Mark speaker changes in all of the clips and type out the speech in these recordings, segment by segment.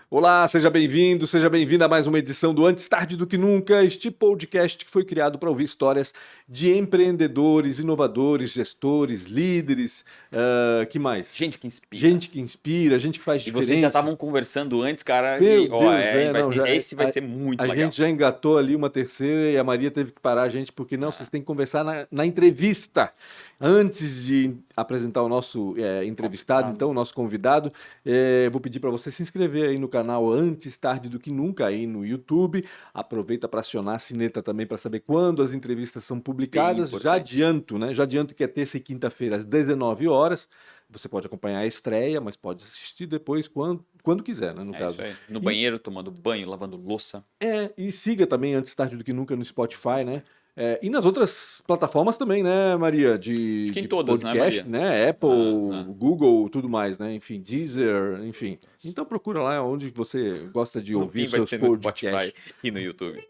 Speaker 1: Olá, seja bem-vindo, seja bem-vinda a mais uma edição do Antes Tarde do Que Nunca, este podcast que foi criado para ouvir histórias de empreendedores, inovadores, gestores, líderes, que mais?
Speaker 2: Gente que inspira.
Speaker 1: Gente que inspira, gente que faz
Speaker 2: E vocês já
Speaker 1: diferente.
Speaker 2: estavam conversando antes, cara,
Speaker 1: Meu
Speaker 2: e ó,
Speaker 1: Deus, não,
Speaker 2: esse vai ser muito
Speaker 1: a
Speaker 2: legal.
Speaker 1: gente já engatou ali uma terceira e a Maria teve que parar a gente porque não, vocês têm que conversar na entrevista. Antes de apresentar o nosso entrevistado, então, o nosso convidado, vou pedir para você se inscrever aí no canal Antes Tarde do Que Nunca, aí no YouTube. Aproveita para acionar a sineta também para saber quando as entrevistas são publicadas. Já adianto, né? Já adianto que é terça e quinta-feira às 19 horas. Você pode acompanhar a estreia, mas pode assistir depois quando quiser, né? No caso.
Speaker 2: Isso aí. No banheiro, tomando banho, lavando louça.
Speaker 1: E siga também Antes Tarde do Que Nunca no Spotify, né? E nas outras plataformas também, né, Maria?
Speaker 2: Acho que em
Speaker 1: De
Speaker 2: todas,
Speaker 1: podcast, né? Apple, Google, tudo mais, né? Enfim, Deezer, enfim. Então procura lá onde você gosta de ouvir seus podcasts.
Speaker 2: E no YouTube.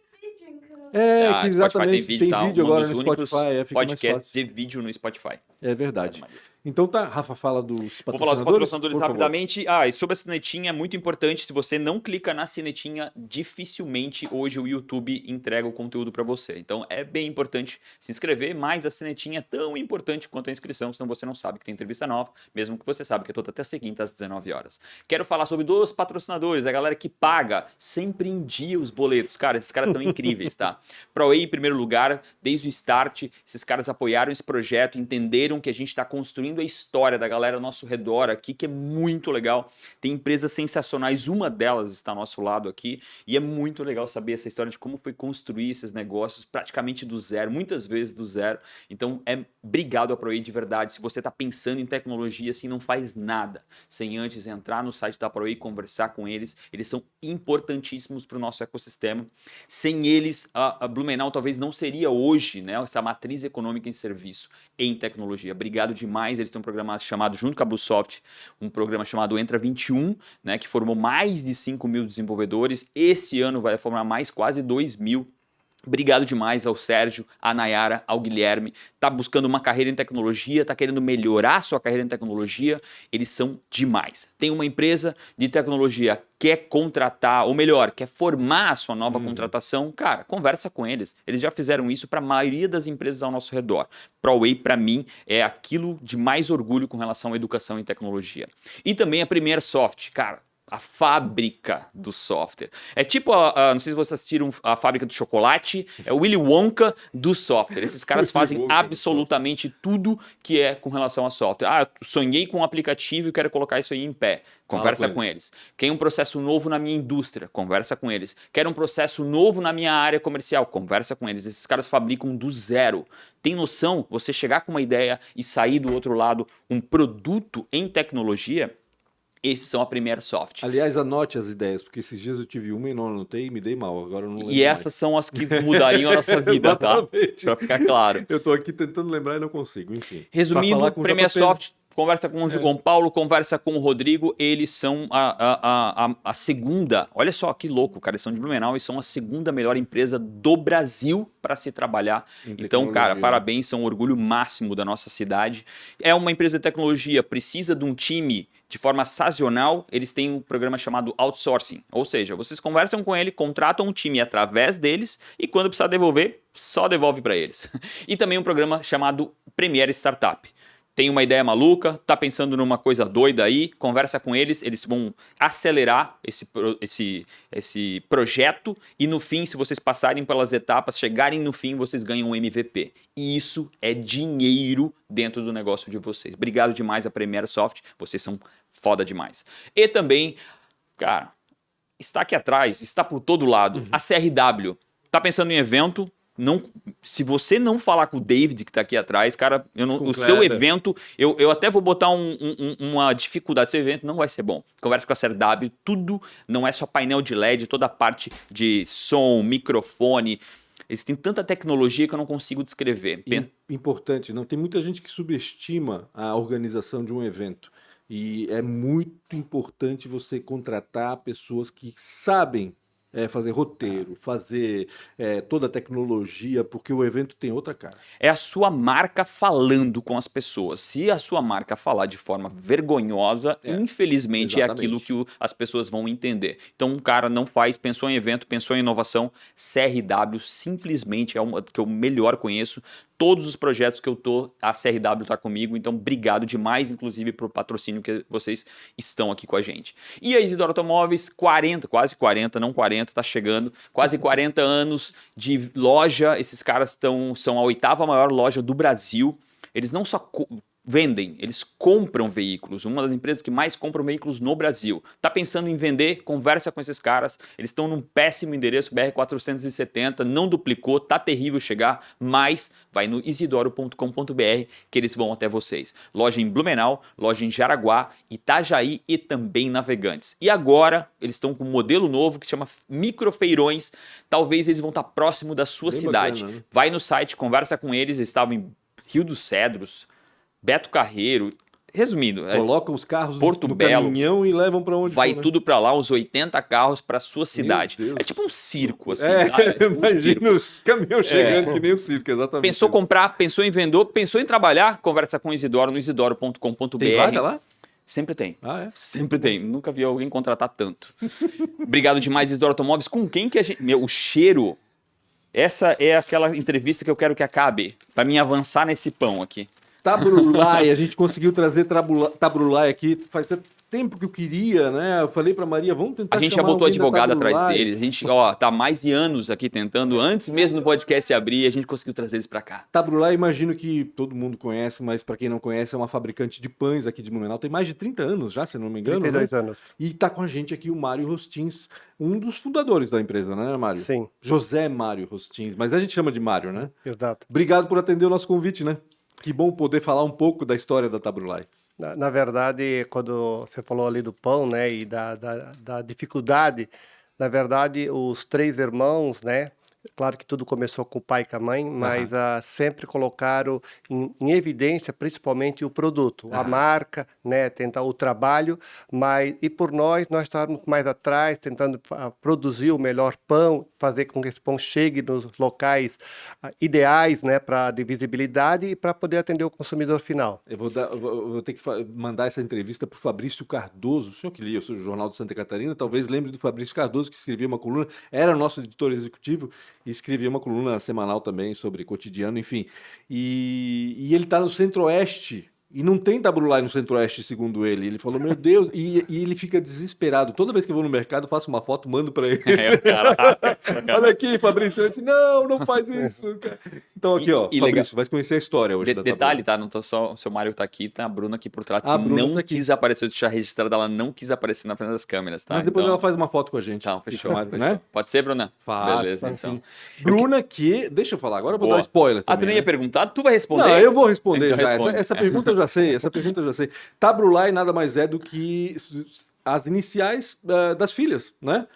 Speaker 1: Que exatamente,
Speaker 2: Spotify tem vídeo,
Speaker 1: vídeo
Speaker 2: um
Speaker 1: agora
Speaker 2: dos
Speaker 1: no
Speaker 2: únicos
Speaker 1: Spotify, fica mais
Speaker 2: podcasts
Speaker 1: fácil.
Speaker 2: de vídeo no Spotify.
Speaker 1: É verdade. Então tá, Rafa, fala dos patrocinadores.
Speaker 2: Vou falar dos patrocinadores
Speaker 1: por favor.
Speaker 2: rapidamente. E sobre a sinetinha, é muito importante, se você não clica na sinetinha, dificilmente hoje o YouTube entrega o conteúdo para você. Então é bem importante se inscrever, mas a sinetinha é tão importante quanto a inscrição, senão você não sabe que tem entrevista nova, mesmo que você sabe que é toda até segunda às 19 horas. Quero falar sobre dois patrocinadores, a galera que paga sempre em dia os boletos. Cara, esses caras estão incríveis, tá? ProWay, em primeiro lugar, desde o start, esses caras apoiaram esse projeto, entenderam que a gente está construindo a história da galera ao nosso redor aqui, que é muito legal. Tem empresas sensacionais, uma delas está ao nosso lado aqui, e é muito legal saber essa história de como foi construir esses negócios praticamente do zero, muitas vezes do zero. Então, obrigado a ProWay de verdade. Se você está pensando em tecnologia, assim, não faz nada sem antes entrar no site da ProWay e conversar com eles. Eles são importantíssimos para o nosso ecossistema. Sem eles, a Blumenau talvez não seria hoje, né, essa matriz econômica em serviço em tecnologia. Obrigado demais. Eles têm um programa chamado, junto com a Bluesoft, um programa chamado Entra 21, né, que formou mais de 5 mil desenvolvedores. Esse ano vai formar mais quase 2 mil. Obrigado demais ao Sérgio, à Nayara, ao Guilherme. Tá buscando uma carreira em tecnologia, tá querendo melhorar sua carreira em tecnologia. Eles são demais. Tem uma empresa de tecnologia, quer contratar, ou melhor, quer formar a sua nova contratação, cara, conversa com eles. Eles já fizeram isso para a maioria das empresas ao nosso redor. ProWay, para mim, é aquilo de mais orgulho com relação à educação e tecnologia. E também a Premier Soft, cara. A fábrica do software. É tipo, não sei se vocês assistiram a fábrica do chocolate, é o Willy Wonka do software. Esses caras fazem absolutamente tudo que é com relação a software. Eu sonhei com um aplicativo e quero colocar isso aí em pé. Conversa com eles. Quer um processo novo na minha indústria? Conversa com eles. Quer um processo novo na minha área comercial? Conversa com eles. Esses caras fabricam do zero. Tem noção? Você chegar com uma ideia e sair do outro lado um produto em tecnologia? Esses são a Premier Soft.
Speaker 1: Aliás, anote as ideias, porque esses dias eu tive uma e não anotei e me dei mal. Agora eu não lembro
Speaker 2: E essas são as que mudariam a nossa vida, tá? Pra ficar claro.
Speaker 1: Eu tô aqui tentando lembrar e não consigo, enfim.
Speaker 2: Resumindo, Premier Soft, conversa com o João Paulo, conversa com o Rodrigo, eles são a segunda, olha só que louco, cara, eles são de Blumenau e são a segunda melhor empresa do Brasil para se trabalhar. Então, cara, parabéns, são um orgulho máximo da nossa cidade. É uma empresa de tecnologia, precisa de um time de forma sazonal, eles têm um programa chamado outsourcing, ou seja, vocês conversam com ele, contratam um time através deles e quando precisar devolver, só devolve para eles. E também um programa chamado Premier Startup. Tem uma ideia maluca, tá pensando numa coisa doida aí, conversa com eles vão acelerar esse projeto e no fim, se vocês passarem pelas etapas, chegarem no fim, vocês ganham um MVP. E isso é dinheiro dentro do negócio de vocês. Obrigado demais a Premier Soft, vocês são foda demais. E também, cara, está aqui atrás, está por todo lado, a CRW. Tá pensando em evento? Não, se você não falar com o David que está aqui atrás, cara, o seu evento, eu até vou botar uma dificuldade. Seu evento não vai ser bom. Conversa com a CRW, tudo não é só painel de LED, toda a parte de som, microfone. Eles têm tanta tecnologia que eu não consigo descrever.
Speaker 1: Importante, não tem muita gente que subestima a organização de um evento. E é muito importante você contratar pessoas que sabem fazer roteiro, fazer toda a tecnologia, porque o evento tem outra cara.
Speaker 2: É a sua marca falando com as pessoas. Se a sua marca falar de forma vergonhosa, infelizmente
Speaker 1: exatamente.
Speaker 2: é aquilo que as pessoas vão entender. Então um cara não faz, pensou em evento, pensou em inovação, CRW simplesmente é o que eu melhor conheço. Todos os projetos que eu tô, a CRW tá comigo, então obrigado demais, inclusive, pro patrocínio que vocês estão aqui com a gente. E a Isidoro Automóveis, quase 40, não 40, tá chegando, quase 40 anos de loja, esses caras são a 8ª maior loja do Brasil, eles não só vendem, eles compram veículos, uma das empresas que mais compram veículos no Brasil. Tá pensando em vender? Conversa com esses caras, eles estão num péssimo endereço, BR-470, não duplicou, tá terrível chegar, mas vai no isidoro.com.br que eles vão até vocês. Loja em Blumenau, loja em Jaraguá, Itajaí e também Navegantes. E agora eles estão com um modelo novo que se chama microfeirões, talvez eles vão estar próximo da sua
Speaker 1: Bem
Speaker 2: cidade.
Speaker 1: bacana, né?
Speaker 2: Vai no site, conversa com eles, eles estavam em Rio dos Cedros, Beto Carreiro, resumindo,
Speaker 1: Colocam os carros
Speaker 2: Porto
Speaker 1: no
Speaker 2: Belo,
Speaker 1: caminhão e levam para onde
Speaker 2: vai
Speaker 1: for, né?
Speaker 2: tudo pra lá, uns 80 carros pra sua cidade.
Speaker 1: Deus.
Speaker 2: É tipo um circo, assim, sabe? É tipo um
Speaker 1: Imagina
Speaker 2: circo.
Speaker 1: os caminhões chegando que nem o circo, exatamente.
Speaker 2: Pensou em
Speaker 1: isso.
Speaker 2: comprar, pensou em vender, pensou em trabalhar, conversa com o Isidoro no isidoro.com.br.
Speaker 1: Tem vaga lá?
Speaker 2: Sempre tem.
Speaker 1: Ah, é?
Speaker 2: Sempre tem. Nunca vi alguém contratar tanto. Obrigado demais, Isidoro Automóveis. Com quem que a gente... Meu, o cheiro... Essa é aquela entrevista que eu quero que acabe, pra mim avançar nesse pão aqui.
Speaker 1: Tabrulai, a gente conseguiu trazer Tabrulai aqui. Faz tempo que eu queria, né? Eu falei pra Maria, vamos tentar
Speaker 2: A gente já
Speaker 1: chamar
Speaker 2: botou
Speaker 1: alguém da
Speaker 2: advogado atrás
Speaker 1: Tabrulai.
Speaker 2: deles. A gente, tá mais de anos aqui tentando, antes mesmo do podcast abrir, a gente conseguiu trazer eles pra cá.
Speaker 1: Tabrulai, imagino que todo mundo conhece, mas para quem não conhece, é uma fabricante de pães aqui de Blumenau. Tem mais de 30 anos já, se não me engano.
Speaker 3: 32
Speaker 1: né?
Speaker 3: anos.
Speaker 1: E tá com a gente aqui o Mário Rostins, um dos fundadores da empresa, né, Mário?
Speaker 3: Sim,
Speaker 1: José Mário Rostins, mas a gente chama de Mário, né?
Speaker 3: exato.
Speaker 1: Obrigado por atender o nosso convite, né? Que bom poder falar um pouco da história da Tabrulai.
Speaker 3: Na verdade, quando você falou ali do pão, né, e da dificuldade, na verdade, os 3 irmãos, né, claro que tudo começou com o pai e com a mãe, mas sempre colocaram em evidência, principalmente, o produto, a marca, né, tentar o trabalho, e por nós estávamos mais atrás, tentando produzir o melhor pão, fazer com que esse pão chegue nos locais ideais, né, para de visibilidade e para poder atender o consumidor final.
Speaker 1: Eu vou ter que mandar essa entrevista para o Fabrício Cardoso, o senhor que lia o seu Jornal de Santa Catarina, talvez lembre do Fabrício Cardoso, que escrevia uma coluna, era nosso editor executivo, e escrevia uma coluna semanal também sobre cotidiano, enfim. E ele está no Centro-Oeste, e não tem Tabrulai no Centro-Oeste, segundo ele. Ele falou, meu Deus, e ele fica desesperado. Toda vez que eu vou no mercado, faço uma foto, mando para ele. Olha aqui, Fabrício. Ele disse, não faz isso. Cara. Então aqui, ó, Fabrício, vai conhecer a história hoje da
Speaker 2: Detalhe, tá? Não tô só, o seu Mário tá aqui, tá a Bruna aqui por trás,
Speaker 1: A
Speaker 2: que
Speaker 1: Bruna
Speaker 2: não
Speaker 1: tá aqui.
Speaker 2: quis aparecer, deixar registrada, ela não quis aparecer na frente das câmeras, tá?
Speaker 1: Mas depois
Speaker 2: Então-
Speaker 1: ela faz uma foto com a gente.
Speaker 2: Então, fechou.
Speaker 1: Fica, né?
Speaker 2: Pode ser, Bruna?
Speaker 1: Faz,
Speaker 2: Beleza,
Speaker 1: faz
Speaker 2: então.
Speaker 1: sim. Bruna, que... Deixa eu falar, agora eu vou
Speaker 2: Boa.
Speaker 1: dar spoiler
Speaker 2: Ah, tu
Speaker 1: também,
Speaker 2: nem ia
Speaker 1: né?
Speaker 2: perguntar? Tu vai responder?
Speaker 1: Não, eu vou responder
Speaker 2: Então
Speaker 1: já.
Speaker 2: responde.
Speaker 1: Essa pergunta eu já sei, Tabrulai nada mais é do que as iniciais das filhas, né?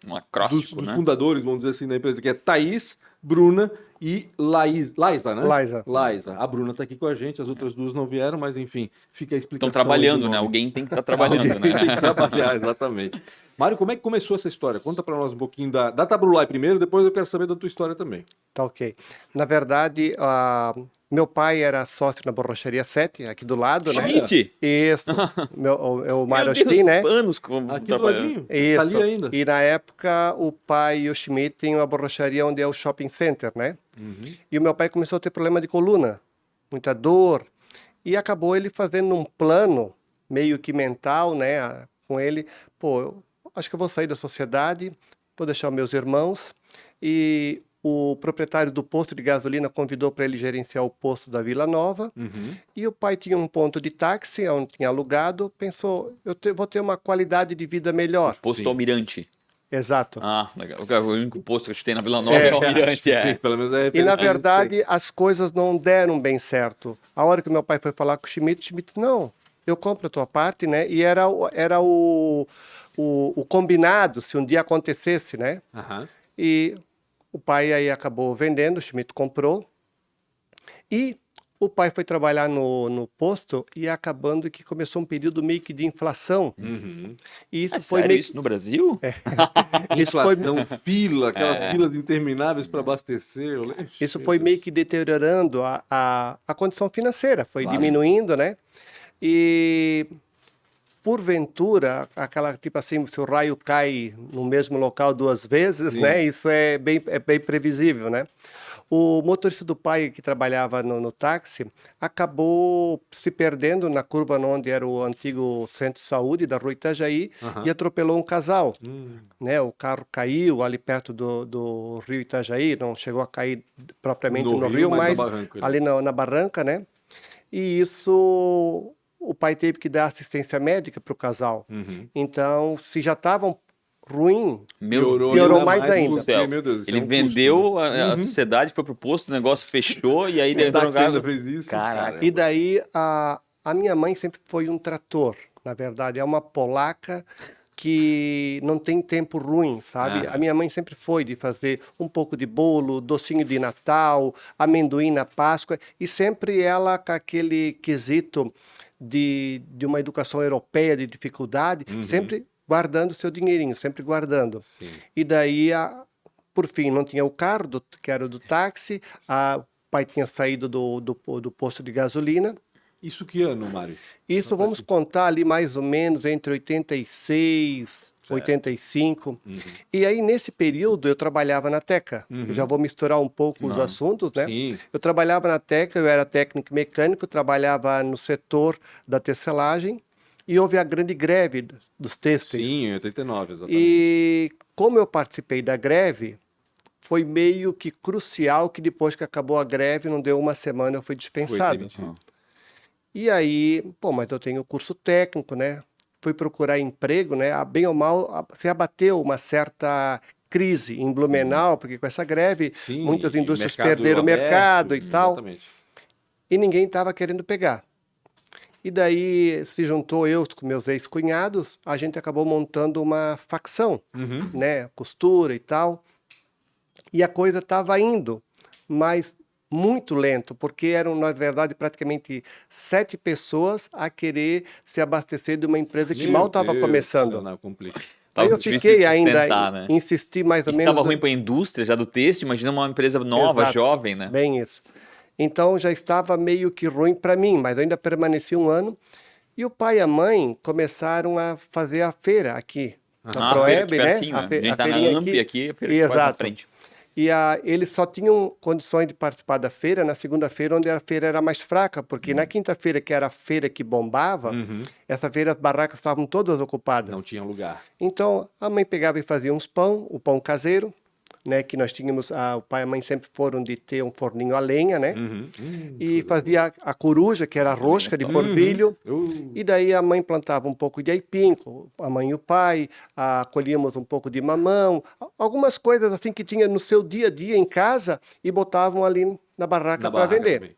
Speaker 2: Um
Speaker 1: Dos
Speaker 2: acróstico, né?
Speaker 1: fundadores, vamos dizer assim, da empresa, que é Thaís, Bruna e Laísa, né?
Speaker 3: Laísa.
Speaker 1: Laísa. A Bruna tá aqui com a gente, as outras duas não vieram, mas enfim, fica a explicação.
Speaker 2: Estão trabalhando,
Speaker 1: aí do
Speaker 2: né?
Speaker 1: nome.
Speaker 2: Alguém tem que estar trabalhando,
Speaker 1: Alguém tem
Speaker 2: né?
Speaker 1: que trabalhar, exatamente. Mário, como é que começou essa história? Conta pra nós um pouquinho da Tabrulai primeiro, depois eu quero saber da tua história também.
Speaker 3: Tá ok. Na verdade, meu pai era sócio na Borracharia 7, aqui do lado, né?
Speaker 2: Schmidt!
Speaker 3: Isso. o Mário
Speaker 2: Meu Deus,
Speaker 3: Ospin, né?
Speaker 2: anos como
Speaker 1: Aqui do
Speaker 2: trabalhando.
Speaker 1: ladinho,
Speaker 3: Isso.
Speaker 1: tá ali ainda.
Speaker 3: E na época, o pai e o Schmidt tinham uma borracharia onde é o shopping center, né?
Speaker 1: Uhum.
Speaker 3: E o meu pai começou a ter problema de coluna, muita dor. E acabou ele fazendo um plano, meio que mental, né? Com ele, pô, eu acho que eu vou sair da sociedade, vou deixar meus irmãos. E o proprietário do posto de gasolina convidou para ele gerenciar o posto da Vila Nova.
Speaker 1: Uhum.
Speaker 3: E o pai tinha um ponto de táxi, onde tinha alugado, pensou, vou ter uma qualidade de vida melhor.
Speaker 2: Posto
Speaker 1: Sim.
Speaker 2: Almirante.
Speaker 3: Exato.
Speaker 2: Ah, legal. O único posto que a gente tem na Vila Nova é o Almirante, é.
Speaker 1: Pelo menos é
Speaker 3: E na
Speaker 1: referência que a gente
Speaker 3: verdade, as coisas não deram bem certo. A hora que meu pai foi falar com o Schmidt, não, eu compro a tua parte, né? E era o combinado, se um dia acontecesse, né?
Speaker 1: tem. Aham.
Speaker 3: E o pai aí acabou vendendo, o Schmidt comprou. E O pai foi trabalhar no posto e acabando que começou um período meio que de inflação.
Speaker 1: Uhum.
Speaker 3: E isso
Speaker 2: É
Speaker 3: foi
Speaker 2: sério
Speaker 3: meio
Speaker 2: isso no Brasil?
Speaker 3: isso foi,
Speaker 1: Inflação, fila, aquelas filas intermináveis para abastecer.
Speaker 3: isso foi meio que deteriorando a condição financeira, foi
Speaker 1: Claro.
Speaker 3: diminuindo, né? E porventura, aquela tipo assim, se o raio cai no mesmo local 2 vezes,
Speaker 1: Sim.
Speaker 3: né? Isso é bem previsível, né? O motorista do pai que trabalhava no táxi acabou se perdendo na curva onde era o antigo centro de saúde da Rua Itajaí
Speaker 1: Aham.
Speaker 3: e atropelou um casal,
Speaker 1: Hum.
Speaker 3: né? O carro caiu ali perto do rio Itajaí, não chegou a cair propriamente no rio,
Speaker 1: mas
Speaker 3: mas
Speaker 1: na barranca ali.
Speaker 3: ali na barranca, né? E isso o pai teve que dar assistência médica para o casal.
Speaker 1: Uhum.
Speaker 3: Então, se já estavam ruim,
Speaker 2: Meu
Speaker 3: Piorou
Speaker 1: ainda
Speaker 3: mais ainda.
Speaker 1: porque,
Speaker 2: céu.
Speaker 1: meu Deus, isso
Speaker 2: Ele
Speaker 1: é um custo,
Speaker 2: vendeu
Speaker 1: né?
Speaker 2: a sociedade, foi pro posto, o negócio fechou e aí
Speaker 1: O
Speaker 2: deu
Speaker 1: táxi ainda
Speaker 2: drogado.
Speaker 1: fez isso?
Speaker 2: Caraca.
Speaker 1: Caramba.
Speaker 3: E daí a minha mãe sempre foi um trator, na verdade, é uma polaca que não tem tempo ruim, sabe?
Speaker 1: Aham.
Speaker 3: A minha mãe sempre foi de fazer um pouco de bolo, docinho de Natal, amendoim na Páscoa, e sempre ela com aquele quesito de uma educação europeia de dificuldade,
Speaker 1: Uhum.
Speaker 3: sempre guardando seu dinheirinho, sempre guardando.
Speaker 1: Sim.
Speaker 3: E daí, por fim, não tinha o carro, que era do táxi, o pai tinha saído do posto de gasolina.
Speaker 1: Isso que ano, Mário?
Speaker 3: Isso vamos contar ali mais ou menos entre 86,
Speaker 1: Certo.
Speaker 3: 85.
Speaker 1: Uhum.
Speaker 3: E aí, nesse período, eu trabalhava na Teca.
Speaker 1: Uhum.
Speaker 3: Eu já vou misturar um pouco os
Speaker 2: Não.
Speaker 3: assuntos, né?
Speaker 1: Sim.
Speaker 3: Eu trabalhava na Teca, eu era técnico mecânico, trabalhava no setor da tecelagem e houve a grande greve dos têxteis.
Speaker 1: Sim, em 89, exatamente.
Speaker 3: E como eu participei da greve, foi meio que crucial que depois que acabou a greve, não deu uma semana, eu fui
Speaker 1: Foi
Speaker 3: dispensado.
Speaker 1: demitido.
Speaker 3: E aí, pô, mas eu tenho curso técnico, né? Fui procurar emprego, né? Bem ou mal, se abateu uma certa crise em Blumenau, porque com essa greve,
Speaker 1: Sim,
Speaker 3: muitas
Speaker 1: e
Speaker 3: indústrias
Speaker 1: mercado
Speaker 3: perderam o mercado e
Speaker 1: aberto,
Speaker 3: tal,
Speaker 1: Exatamente.
Speaker 3: e ninguém estava querendo pegar. E daí se juntou eu com meus ex-cunhados, a gente acabou montando uma facção,
Speaker 1: Uhum.
Speaker 3: né? Costura e tal. E a coisa estava indo, mas muito lento, porque eram, na verdade, praticamente 7 pessoas a querer se abastecer de uma empresa que
Speaker 1: Meu
Speaker 3: mal estava
Speaker 1: Deus,
Speaker 3: começando.
Speaker 1: não, complica.
Speaker 3: Aí
Speaker 2: Tava
Speaker 3: eu
Speaker 2: difícil
Speaker 3: fiquei
Speaker 2: de
Speaker 3: ainda,
Speaker 2: sustentar, né?
Speaker 3: insisti mais ou
Speaker 2: Isso
Speaker 3: menos.
Speaker 2: estava ruim para a indústria já do têxtil, imagina uma empresa nova,
Speaker 3: Exato.
Speaker 2: jovem, né?
Speaker 3: Bem isso. Então já estava meio que ruim para mim, mas eu ainda permaneci um ano. E o pai e a mãe começaram a fazer a feira aqui, na
Speaker 2: A feira
Speaker 3: Proeb,
Speaker 2: aqui
Speaker 3: né?
Speaker 2: pertinho, né? A gente tá na
Speaker 3: feirinha
Speaker 2: AMP aqui, a feira quase na
Speaker 3: Exato.
Speaker 2: frente.
Speaker 3: E eles só tinham condições de participar da feira na segunda-feira, onde a feira era mais fraca, porque na quinta-feira, que era a feira que bombava,
Speaker 1: Uhum.
Speaker 3: essa feira as barracas estavam todas ocupadas.
Speaker 1: Não tinha lugar.
Speaker 3: Então a mãe pegava e fazia uns pão, o pão caseiro, né? Que nós tínhamos, o pai e a mãe sempre foram de ter um forninho a lenha, né?
Speaker 1: Uhum.
Speaker 3: E fazia a coruja, que era a rosca de polvilho. E daí a mãe plantava um pouco de aipim, a mãe e o pai, colhíamos um pouco de mamão, algumas coisas assim que tinha no seu dia a dia em casa e botavam ali na barraca para vender.
Speaker 1: também.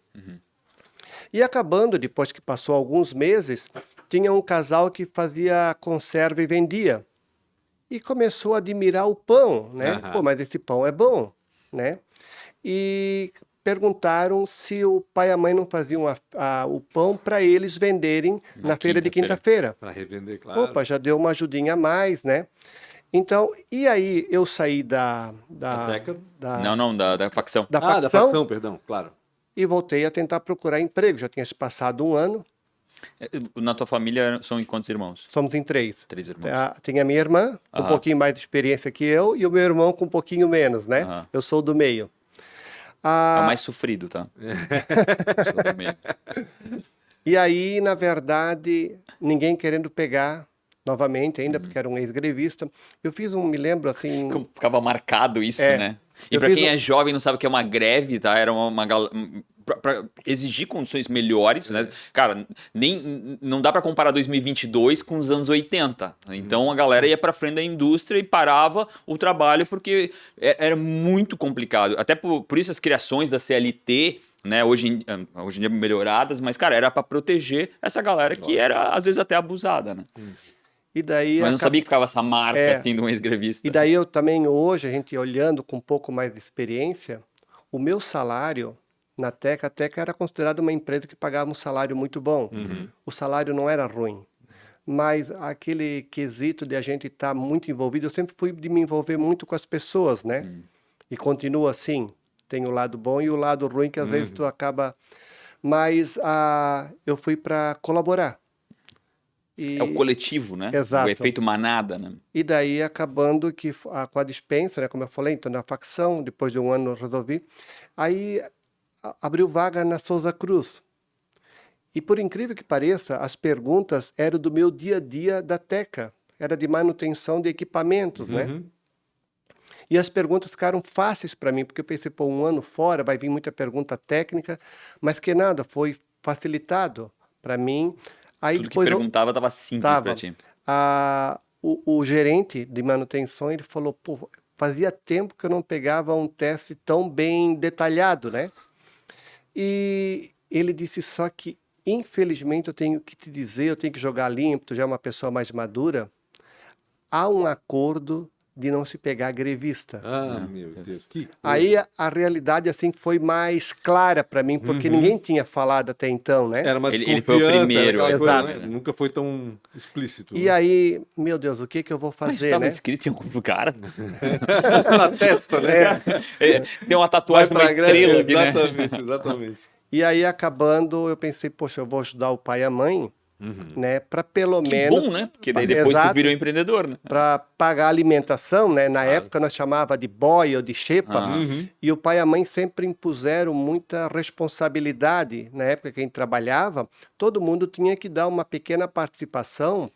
Speaker 3: E acabando, depois que passou alguns meses, tinha um casal que fazia conserva e vendia. E começou a admirar o pão, né?
Speaker 1: Aham.
Speaker 3: Pô, mas esse pão é bom, né? E perguntaram se o pai e a mãe não faziam o pão para eles venderem na feira de quinta-feira.
Speaker 1: Para revender, claro.
Speaker 3: Opa, já deu uma ajudinha a mais, né? Então, e aí eu saí da
Speaker 1: Teca?
Speaker 2: Não, da facção.
Speaker 3: da
Speaker 1: da
Speaker 3: facção
Speaker 1: facção, perdão, claro.
Speaker 3: e voltei a tentar procurar emprego. Já tinha se passado um ano,
Speaker 2: Na tua família são em quantos irmãos?
Speaker 3: somos em 3.
Speaker 2: 3 irmãos.
Speaker 3: Tem a minha irmã, com um
Speaker 2: Aham.
Speaker 3: pouquinho mais de experiência que eu, e o meu irmão com um pouquinho menos, né?
Speaker 2: Aham.
Speaker 3: Eu sou do meio.
Speaker 2: É o mais sofrido, tá? Sou do meio.
Speaker 3: E aí, na verdade, ninguém querendo pegar novamente, ainda porque era um ex-grevista. Eu fiz me lembro assim,
Speaker 2: Ficava marcado isso,
Speaker 3: É.
Speaker 2: né? E
Speaker 3: Eu
Speaker 2: pra
Speaker 3: fiz
Speaker 2: quem é jovem e não sabe o que é uma greve, tá? Era pra exigir condições melhores, né? Cara, não dá pra comparar 2022 com os anos 80. Então a galera ia pra frente da indústria e parava o trabalho porque era muito complicado. Até por isso as criações da CLT, né, hoje em dia melhoradas, mas, cara, era pra proteger essa galera que era, às vezes, até abusada, né?
Speaker 3: e daí
Speaker 2: Mas não sabia que ficava essa marca,
Speaker 3: É.
Speaker 2: assim, de um ex-grevista.
Speaker 3: E daí eu também hoje, a gente olhando com um pouco mais de experiência, o meu salário na Teca. A Teca era considerada uma empresa que pagava um salário muito bom. O salário não era ruim. Mas aquele quesito de a gente estar muito envolvido, eu sempre fui de me envolver muito com as pessoas, né? E continuo assim. Tem o lado bom e o lado ruim, que às vezes tu acaba... Mas eu fui para colaborar.
Speaker 2: É o coletivo, né?
Speaker 3: Exato.
Speaker 2: O efeito manada, né?
Speaker 3: E daí, acabando que com a dispensa, né, como eu falei, então na facção, depois de um ano eu resolvi. Aí abriu vaga na Souza Cruz. E por incrível que pareça, as perguntas eram do meu dia a dia da Teca. Era de manutenção de equipamentos, né? E as perguntas ficaram fáceis para mim, porque eu pensei, pô, um ano fora, vai vir muita pergunta técnica, mas que nada, foi facilitado para mim. Aí
Speaker 2: Tudo que
Speaker 3: depois
Speaker 2: perguntava estava simples para ti.
Speaker 3: o gerente de manutenção, ele falou, pô, fazia tempo que eu não pegava um teste tão bem detalhado, né? E ele disse só que, infelizmente, eu tenho que te dizer, eu tenho que jogar limpo, tu já é uma pessoa mais madura, há um acordo de não se pegar grevista.
Speaker 1: Meu Deus. Que coisa.
Speaker 3: Aí a realidade assim foi mais clara para mim, porque ninguém tinha falado até então, né?
Speaker 1: Era uma
Speaker 2: Ele
Speaker 1: desconfiança,
Speaker 2: foi o primeiro,
Speaker 1: era aquela
Speaker 3: exato.
Speaker 1: coisa, né? Nunca foi tão explícito.
Speaker 3: E aí, meu Deus, o que que eu vou
Speaker 2: Mas
Speaker 3: fazer,
Speaker 2: estava
Speaker 3: né?
Speaker 2: escrito em algum lugar.
Speaker 1: na testa, né?
Speaker 2: Tem uma tatuagem, uma estrela aqui, né?
Speaker 1: Exatamente, exatamente.
Speaker 3: E aí, acabando, eu pensei, poxa, eu vou ajudar o pai e a mãe, né? Para pelo
Speaker 2: Que
Speaker 3: menos...
Speaker 2: bom, né? Porque daí depois tu
Speaker 3: Exato.
Speaker 2: virou empreendedor, né?
Speaker 3: Para pagar a alimentação, né? Na época nós chamava de boy ou de xepa, e o pai e a mãe sempre impuseram muita responsabilidade. Na época que a gente trabalhava, todo mundo tinha que dar uma pequena participação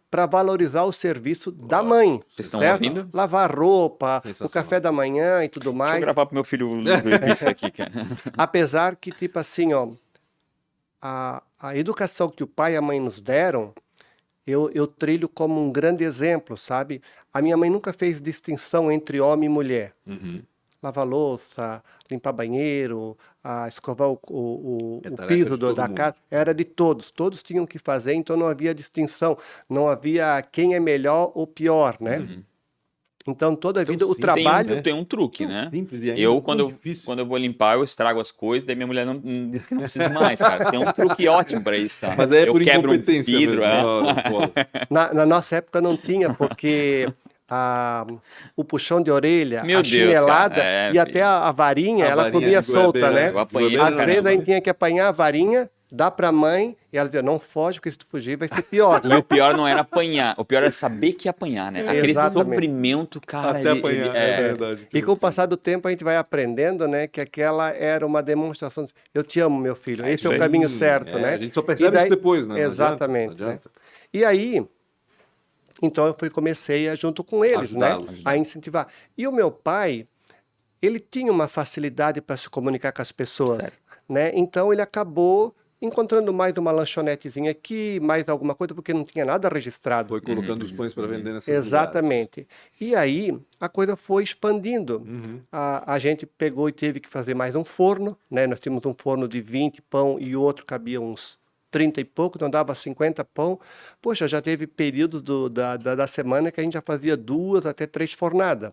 Speaker 3: para valorizar o serviço da mãe.
Speaker 2: Vocês estão
Speaker 3: certo?
Speaker 2: ouvindo?
Speaker 3: Lavar roupa, o
Speaker 1: Sensacional.
Speaker 3: café da manhã e tudo
Speaker 2: Deixa eu
Speaker 3: mais.
Speaker 2: gravar pro meu filho ver isso aqui, cara.
Speaker 3: Apesar que, tipo assim, ó, a educação que o pai e a mãe nos deram, eu trilho como um grande exemplo, sabe? A minha mãe nunca fez distinção entre homem e mulher. Lavar louça, limpar banheiro, escovar o
Speaker 1: É tarefa
Speaker 3: piso
Speaker 1: de todo
Speaker 3: da
Speaker 1: mundo.
Speaker 3: casa, era de todos. Todos tinham que fazer, então não havia distinção. Não havia quem é melhor ou pior, né? Então, toda a vida, o
Speaker 1: sim,
Speaker 3: trabalho...
Speaker 2: Tem um truque, né?
Speaker 1: Simples e ainda
Speaker 2: Eu,
Speaker 1: tão
Speaker 2: quando
Speaker 1: difícil.
Speaker 2: eu vou limpar, eu estrago as coisas, daí minha mulher não diz que não precisa mais, cara. Tem um truque ótimo pra isso, tá?
Speaker 1: Mas aí é
Speaker 2: eu
Speaker 1: por
Speaker 2: quebro um
Speaker 1: incompetência
Speaker 2: vidro,
Speaker 1: mesmo.
Speaker 2: é.
Speaker 1: Ora, bola.
Speaker 3: Na nossa época não tinha, porque o puxão de orelha,
Speaker 2: Meu
Speaker 3: a
Speaker 2: Deus,
Speaker 3: chinelada
Speaker 2: cara, é,
Speaker 3: e até a varinha,
Speaker 1: A
Speaker 3: ela
Speaker 1: varinha
Speaker 3: comia
Speaker 1: de
Speaker 3: solta,
Speaker 1: goiabeira,
Speaker 3: né?
Speaker 2: Eu apanhei
Speaker 1: Goiabeira
Speaker 3: Às
Speaker 2: pra
Speaker 3: vezes a
Speaker 2: caramba.
Speaker 3: gente tinha que apanhar a varinha, dar pra mãe, e ela dizia, não foge, porque se tu fugir vai ser pior.
Speaker 2: E o pior não era apanhar, o pior era saber que ia apanhar, né? Aquele
Speaker 3: Exatamente.
Speaker 2: sofrimento, cara.
Speaker 1: Até apanhar, é verdade.
Speaker 3: E com o passar do tempo a gente vai aprendendo, né, que aquela era uma demonstração de, eu te amo, meu filho, esse é o
Speaker 2: isso aí.
Speaker 3: caminho certo, né?
Speaker 1: A gente só percebe
Speaker 3: E daí-
Speaker 1: isso depois, né? Não adianta,
Speaker 3: Exatamente.
Speaker 1: não adianta.
Speaker 3: Né? E aí, então eu comecei junto com eles, né,
Speaker 1: Ajudá-los.
Speaker 3: a incentivar. E o meu pai, ele tinha uma facilidade para se comunicar com as pessoas, né? Então ele acabou encontrando mais uma lanchonetezinha aqui, mais alguma coisa, porque não tinha nada registrado.
Speaker 1: Foi colocando os pães para vender nessas
Speaker 3: Exatamente. E aí a coisa foi expandindo. A gente pegou e teve que fazer mais um forno, né? Nós tínhamos um forno de 20 pão e o outro cabia uns 30 e pouco, então dava 50 pão. Poxa, já teve períodos da semana que a gente já fazia 2 até 3 fornadas.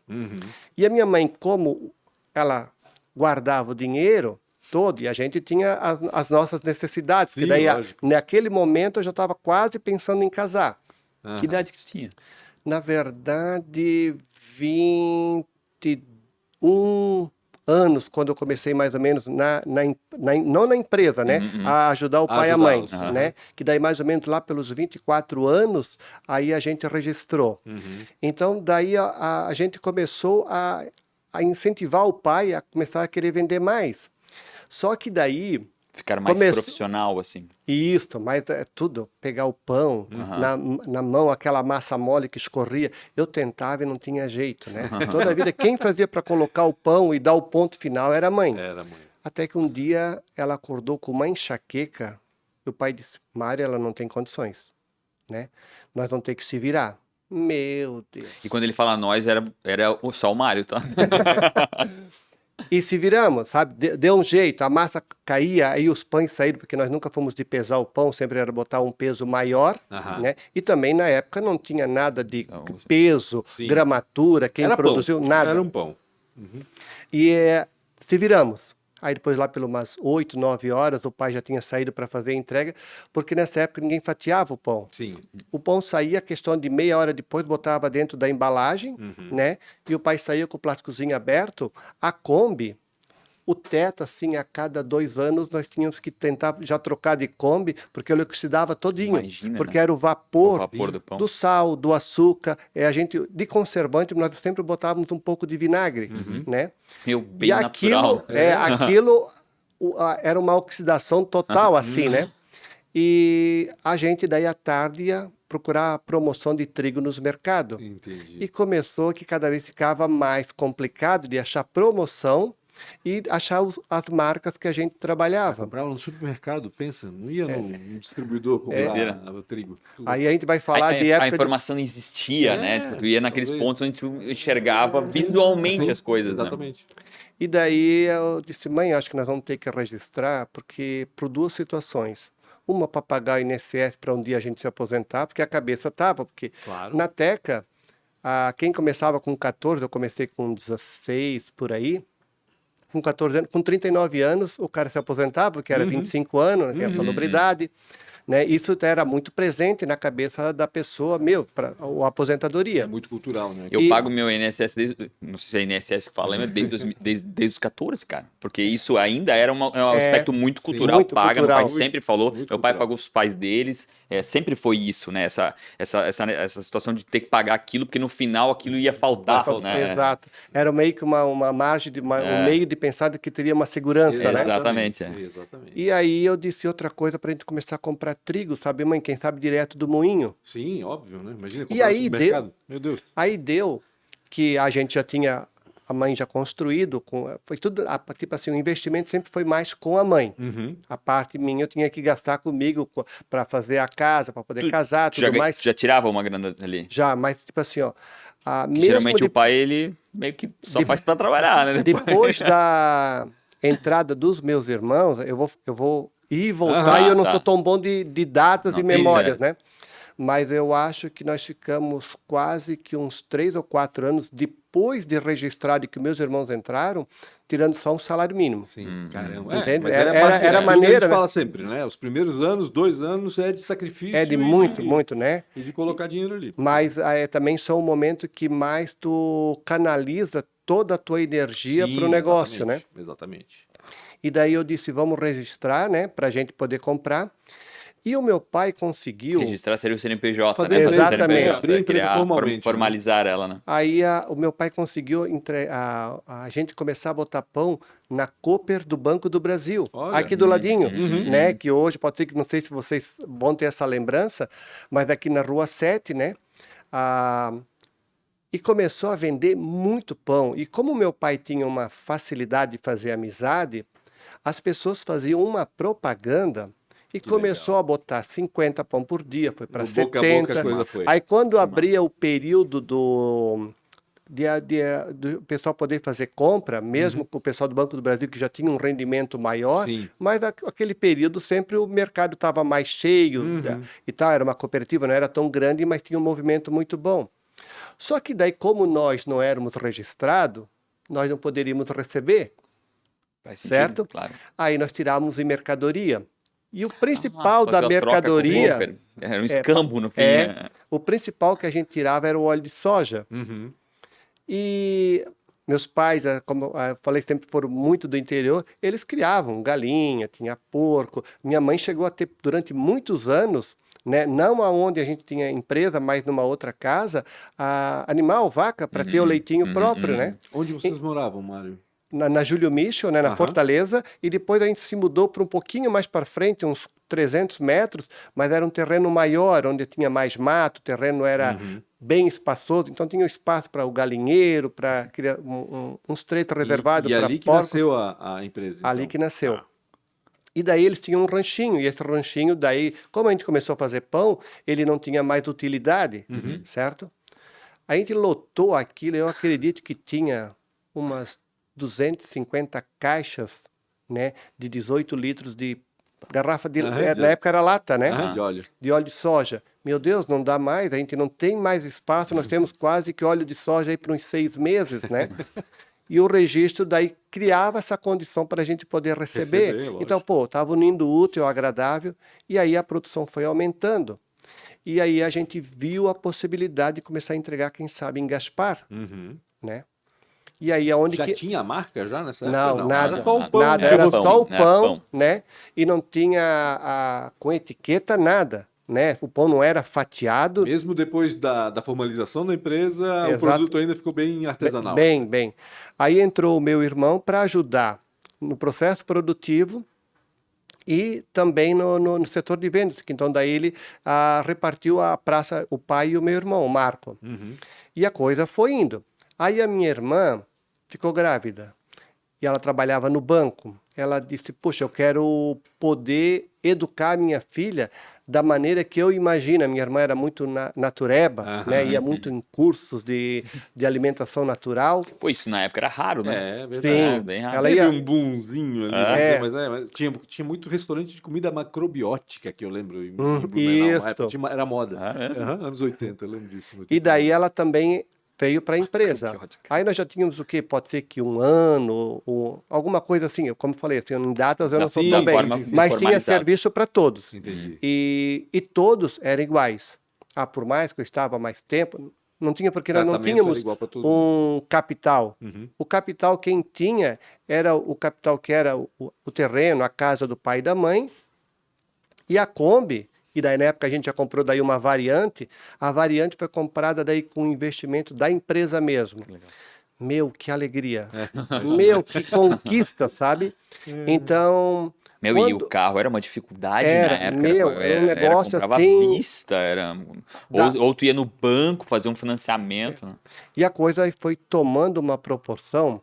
Speaker 3: E a minha mãe, como ela guardava o dinheiro todo, e a gente tinha as nossas necessidades,
Speaker 1: Sim,
Speaker 3: porque daí
Speaker 1: lógico.
Speaker 3: naquele momento eu já estava quase pensando em casar.
Speaker 2: Que idade que tu tinha?
Speaker 3: Na verdade, 21 anos, quando eu comecei mais ou menos, não na empresa, né? A ajudar o pai e a mãe,
Speaker 1: Ajudá-los.
Speaker 3: né? Que daí mais ou menos lá pelos 24 anos, aí a gente registrou. Então, daí a gente começou a incentivar o pai a começar a querer vender mais. Só que daí...
Speaker 2: Ficar mais
Speaker 3: Começou-
Speaker 2: profissional, assim.
Speaker 3: Isso, mas é tudo, pegar o pão na mão, aquela massa mole que escorria, eu tentava e não tinha jeito, né? Toda a vida, quem fazia para colocar o pão e dar o ponto final era a mãe.
Speaker 1: Era, mãe.
Speaker 3: Até que um dia ela acordou com uma enxaqueca, e o pai disse, Mário, ela não tem condições, né? Nós vamos ter que se virar. Meu Deus.
Speaker 2: E quando ele fala nós, era só o Mário, tá?
Speaker 3: E se viramos, sabe? Deu um jeito, a massa caía, aí os pães saíram, porque nós nunca fomos de pesar o pão, sempre era botar um peso maior,
Speaker 1: Aham.
Speaker 3: né? E também na época não tinha nada de
Speaker 2: Não,
Speaker 3: peso,
Speaker 1: sim.
Speaker 3: gramatura, quem
Speaker 1: Era
Speaker 3: produziu,
Speaker 1: pão.
Speaker 3: nada.
Speaker 1: Era um pão.
Speaker 3: E se viramos. Aí depois lá pelas umas 8, 9 horas o pai já tinha saído para fazer a entrega, porque nessa época ninguém fatiava o pão.
Speaker 1: Sim.
Speaker 3: O pão saía, questão de meia hora depois, botava dentro da embalagem, né? E o pai saía com o plásticozinho aberto. A Kombi, o teto, assim, a cada 2 anos nós tínhamos que tentar já trocar de Kombi, porque ele oxidava todinho.
Speaker 2: Imagina,
Speaker 3: porque
Speaker 2: né?
Speaker 3: era o vapor,
Speaker 2: O vapor do pão.
Speaker 3: do sal, do açúcar. A gente, de conservante, nós sempre botávamos um pouco de vinagre, né?
Speaker 2: Meu, bem
Speaker 3: E
Speaker 2: natural.
Speaker 3: aquilo era uma oxidação total, assim, né? E a gente, daí à tarde, ia procurar a promoção de trigo nos mercados.
Speaker 1: Entendi.
Speaker 3: E começou que cada vez ficava mais complicado de achar promoção e achar as marcas que a gente trabalhava.
Speaker 1: Comprava no supermercado, pensa, não ia no distribuidor comprar o trigo.
Speaker 3: Aí a gente vai falar de
Speaker 2: A
Speaker 3: época de...
Speaker 2: informação não existia, né? Tipo, tu ia naqueles
Speaker 1: talvez.
Speaker 2: pontos onde tu enxergava visualmente as coisas, né?
Speaker 1: Exatamente.
Speaker 3: E daí eu disse, mãe, acho que nós vamos ter que registrar, porque por 2 situações. Uma para pagar o INSS para um dia a gente se aposentar, porque a cabeça estava, porque
Speaker 1: Claro.
Speaker 3: na Teca, quem começava com 14, eu comecei com 16 por aí, com 14 anos, com 39 anos, o cara se aposentava, porque era 25 anos, que é a salubridade, né? Isso era muito presente na cabeça da pessoa, para a aposentadoria.
Speaker 1: É muito cultural, né?
Speaker 2: Eu pago meu INSS desde, não sei se é INSS que fala, mas desde os 14, cara. Porque isso ainda era um aspecto muito cultural.
Speaker 3: muito
Speaker 2: Paga, meu
Speaker 3: cultural.
Speaker 2: pai sempre falou,
Speaker 1: Muito
Speaker 2: meu pai
Speaker 1: cultural.
Speaker 2: pagou os pais deles. Sempre foi isso, né? Essa situação de ter que pagar aquilo, porque no final aquilo ia faltar, né?
Speaker 3: Exato. Era meio que uma margem, um meio de pensar de que teria uma segurança, né?
Speaker 2: Exatamente.
Speaker 1: Exatamente.
Speaker 3: E aí eu disse outra coisa para a gente começar a comprar trigo, sabe, mãe? Quem sabe direto do moinho.
Speaker 1: Sim, óbvio, né? Imagina
Speaker 3: E
Speaker 1: comprar no
Speaker 3: aí
Speaker 1: supermercado. Meu Deus.
Speaker 3: Aí deu que a gente já tinha a mãe já construído, foi tudo, tipo assim, o investimento sempre foi mais com a mãe. A parte minha eu tinha que gastar comigo para fazer a casa, para poder casar, tudo mais.
Speaker 2: Já tirava uma grana ali.
Speaker 3: Já, mas tipo assim, ó,
Speaker 2: Que geralmente o pai, ele meio que só faz para trabalhar, né?
Speaker 3: depois da entrada dos meus irmãos, eu vou ir e voltar, e eu não
Speaker 2: tá.
Speaker 3: sou tão bom de datas
Speaker 2: Não,
Speaker 3: e memórias,
Speaker 2: entendi.
Speaker 3: né? Mas eu acho que nós ficamos quase que uns 3 ou 4 anos depois de registrado que meus irmãos entraram, tirando só um salário mínimo.
Speaker 1: Sim, caramba.
Speaker 3: Entende?
Speaker 1: Mas
Speaker 3: Era
Speaker 1: aquilo que a
Speaker 3: maneira,
Speaker 1: gente
Speaker 3: né?
Speaker 1: fala sempre, né? Os primeiros anos, 2 anos é de sacrifício.
Speaker 3: É de
Speaker 1: e
Speaker 3: muito, né?
Speaker 1: E de colocar dinheiro ali.
Speaker 3: Mas também são o momento que mais tu canaliza toda a tua energia
Speaker 1: Sim,
Speaker 3: para o negócio, né?
Speaker 1: Exatamente.
Speaker 3: E daí eu disse, vamos registrar, né? Para a gente poder comprar. E o meu pai conseguiu...
Speaker 2: Registrar seria o CNPJ,
Speaker 1: Fazer
Speaker 2: né? Fazer o
Speaker 3: exatamente.
Speaker 2: CNPJ,
Speaker 1: Abrir a empresa
Speaker 2: criar,
Speaker 1: formalmente,
Speaker 2: formalizar ela, né?
Speaker 3: Aí o meu pai conseguiu a gente começar a botar pão na Cooper do Banco do Brasil,
Speaker 1: Olha.
Speaker 3: aqui do ladinho, né? Que hoje pode ser que, não sei se vocês vão ter essa lembrança, mas aqui na Rua 7, né? E começou a vender muito pão. E como meu pai tinha uma facilidade de fazer amizade, as pessoas faziam uma propaganda e começou a botar 50 pão por dia, foi para
Speaker 1: No boca a
Speaker 3: 70.
Speaker 1: boca a coisa foi.
Speaker 3: Aí quando abria o período do pessoal poder fazer compra, mesmo com o pessoal do Banco do Brasil que já tinha um rendimento maior,
Speaker 1: Sim.
Speaker 3: mas aquele período sempre o mercado estava mais cheio e tal, era uma cooperativa, não era tão grande, mas tinha um movimento muito bom. Só que daí, como nós não éramos registrados, nós não poderíamos receber,
Speaker 2: Faz sentido,
Speaker 3: certo?
Speaker 2: claro.
Speaker 3: Aí nós tirávamos em mercadoria. E o principal da
Speaker 2: Fazer a troca com o
Speaker 3: mercadoria,
Speaker 2: broker. Era um escambo no fim.
Speaker 3: o principal que a gente tirava era o óleo de soja. E meus pais, como eu falei, sempre foram muito do interior, eles criavam galinha, tinha porco. Minha mãe chegou a ter, durante muitos anos, né, não aonde a gente tinha empresa, mas numa outra casa, animal, vaca, para ter o leitinho próprio, né?
Speaker 1: Onde vocês moravam, Mário?
Speaker 3: Na Júlio Michel, né, na Fortaleza, e depois a gente se mudou para um pouquinho mais para frente, uns 300 metros, mas era um terreno maior, onde tinha mais mato, o terreno era bem espaçoso, então tinha espaço para o galinheiro, para criar uns treitos reservados para porcos.
Speaker 1: E ali que nasceu a empresa, então.
Speaker 3: Ali que nasceu. E daí eles tinham um ranchinho, e esse ranchinho daí, como a gente começou a fazer pão, ele não tinha mais utilidade, certo? A gente lotou aquilo, eu acredito que tinha umas 250 caixas, né, de 18 litros de garrafa na época era lata, né?
Speaker 1: De óleo.
Speaker 3: De óleo de soja. Meu Deus, não dá mais, a gente não tem mais espaço, nós temos quase que óleo de soja aí por uns 6 meses, né? E o registro daí criava essa condição para a gente poder receber.
Speaker 1: Receber,
Speaker 3: Então,
Speaker 1: lógico.
Speaker 3: estava unindo o útil ao agradável, e aí a produção foi aumentando. E aí a gente viu a possibilidade de começar a entregar, quem sabe, em Gaspar,
Speaker 1: Uhum.
Speaker 3: né? E aí aonde
Speaker 1: Já
Speaker 3: que...
Speaker 1: tinha a marca já nessa
Speaker 3: Não,
Speaker 1: época?
Speaker 3: nada.
Speaker 1: Era só o pão.
Speaker 3: Nada,
Speaker 2: Era
Speaker 3: era
Speaker 2: pão,
Speaker 3: só o
Speaker 2: né?
Speaker 3: pão,
Speaker 2: Pão.
Speaker 3: né? E não tinha com etiqueta nada, né? O pão não era fatiado.
Speaker 1: Mesmo depois da formalização da empresa, o
Speaker 3: Exato.
Speaker 1: produto ainda ficou bem artesanal.
Speaker 3: Bem. Aí entrou o meu irmão para ajudar no processo produtivo e também no setor de vendas. Então, daí ele repartiu a praça, o pai e o meu irmão, o Marco.
Speaker 1: Uhum.
Speaker 3: E a coisa foi indo. Aí a minha irmã ficou grávida e ela trabalhava no banco. Ela disse, puxa, eu quero poder educar a minha filha da maneira que eu imagino. A minha irmã era muito natureba,
Speaker 1: Aham.
Speaker 3: né? Ia muito em cursos de alimentação natural.
Speaker 2: Pô, isso na época era raro, né?
Speaker 1: É verdade.
Speaker 3: Sim,
Speaker 2: bem raro.
Speaker 3: ela
Speaker 1: Teve
Speaker 3: ia...
Speaker 1: um boomzinho ali,
Speaker 3: É.
Speaker 1: mas tinha muito restaurante de comida macrobiótica que eu lembro em Blumenau,
Speaker 3: isso.
Speaker 1: na época, era moda.
Speaker 2: Ah, mesmo?
Speaker 1: Aham, anos 80, eu lembro disso.
Speaker 3: E daí ela também veio para a empresa.
Speaker 2: Macrobiótica.
Speaker 3: Aí nós já tínhamos o quê? Pode ser que 1 ano, ou alguma coisa assim. Como eu falei, assim, em datas eu não sou
Speaker 1: Sim,
Speaker 3: tão bem.
Speaker 2: forma
Speaker 3: Mas tinha
Speaker 2: formalizada.
Speaker 3: serviço para todos.
Speaker 1: Entendi.
Speaker 3: E todos eram iguais. Por mais que eu estava mais tempo, não tinha, porque nós não
Speaker 1: Tratamento
Speaker 3: tínhamos
Speaker 1: era igual pra todo mundo.
Speaker 3: um capital.
Speaker 1: Uhum.
Speaker 3: O capital quem tinha era o capital que era o terreno, a casa do pai e da mãe, e a Kombi. E daí na época a gente já comprou daí uma variante. A variante foi comprada daí com investimento da empresa mesmo. Meu, que alegria. Meu, que conquista, sabe? Então...
Speaker 2: Meu, e o carro era uma dificuldade
Speaker 3: Era,
Speaker 2: na época.
Speaker 3: meu, era um negócio
Speaker 2: comprava
Speaker 3: assim-
Speaker 2: à vista,
Speaker 3: Da-
Speaker 2: ou tu ia no banco fazer um financiamento, né?
Speaker 3: E a coisa foi tomando uma proporção.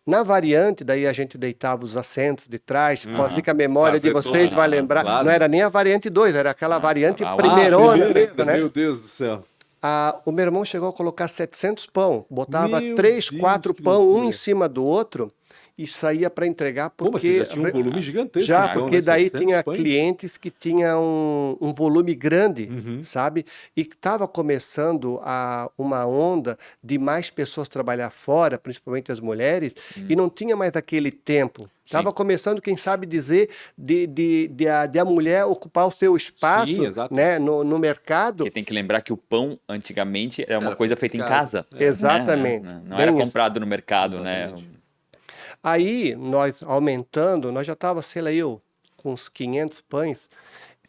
Speaker 3: Na variante, daí a gente deitava os assentos de trás. Pode ser que a memória de
Speaker 1: Fazer
Speaker 3: vocês
Speaker 1: tudo.
Speaker 3: vai lembrar.
Speaker 1: Claro.
Speaker 3: Não era nem a variante 2, era aquela variante
Speaker 2: Ah,
Speaker 3: primeirona
Speaker 1: primeiro,
Speaker 3: mesmo, né?
Speaker 1: Meu Deus do céu.
Speaker 3: O meu irmão chegou a colocar 700 pão. Botava
Speaker 1: Meu
Speaker 3: 3,
Speaker 1: Deus,
Speaker 3: 4
Speaker 1: que
Speaker 3: pão, um
Speaker 1: loucura.
Speaker 3: em cima do outro. E saía para entregar
Speaker 1: Pô, mas você
Speaker 3: porque...
Speaker 1: já tinha um volume gigantesco.
Speaker 3: Já,
Speaker 1: então,
Speaker 3: porque
Speaker 1: né?
Speaker 3: daí
Speaker 1: 700
Speaker 3: tinha
Speaker 1: pães.
Speaker 3: clientes que tinham um volume grande,
Speaker 1: Uhum.
Speaker 3: sabe? E estava começando uma onda de mais pessoas trabalhar fora, principalmente as mulheres, e não tinha mais aquele tempo. Estava começando, quem sabe dizer, de a mulher ocupar o seu espaço,
Speaker 1: Sim, exato.
Speaker 3: né, no mercado.
Speaker 2: Porque tem que lembrar que o pão, antigamente, era uma
Speaker 1: Era
Speaker 2: coisa
Speaker 1: feito
Speaker 2: feita
Speaker 1: em
Speaker 2: em
Speaker 1: casa.
Speaker 2: casa.
Speaker 3: Exatamente.
Speaker 2: Né? Não
Speaker 3: Bem
Speaker 2: era
Speaker 3: isso.
Speaker 2: comprado no mercado, né?
Speaker 1: Exatamente.
Speaker 3: Aí, nós aumentando, nós já estava, sei lá, com uns 500 pães,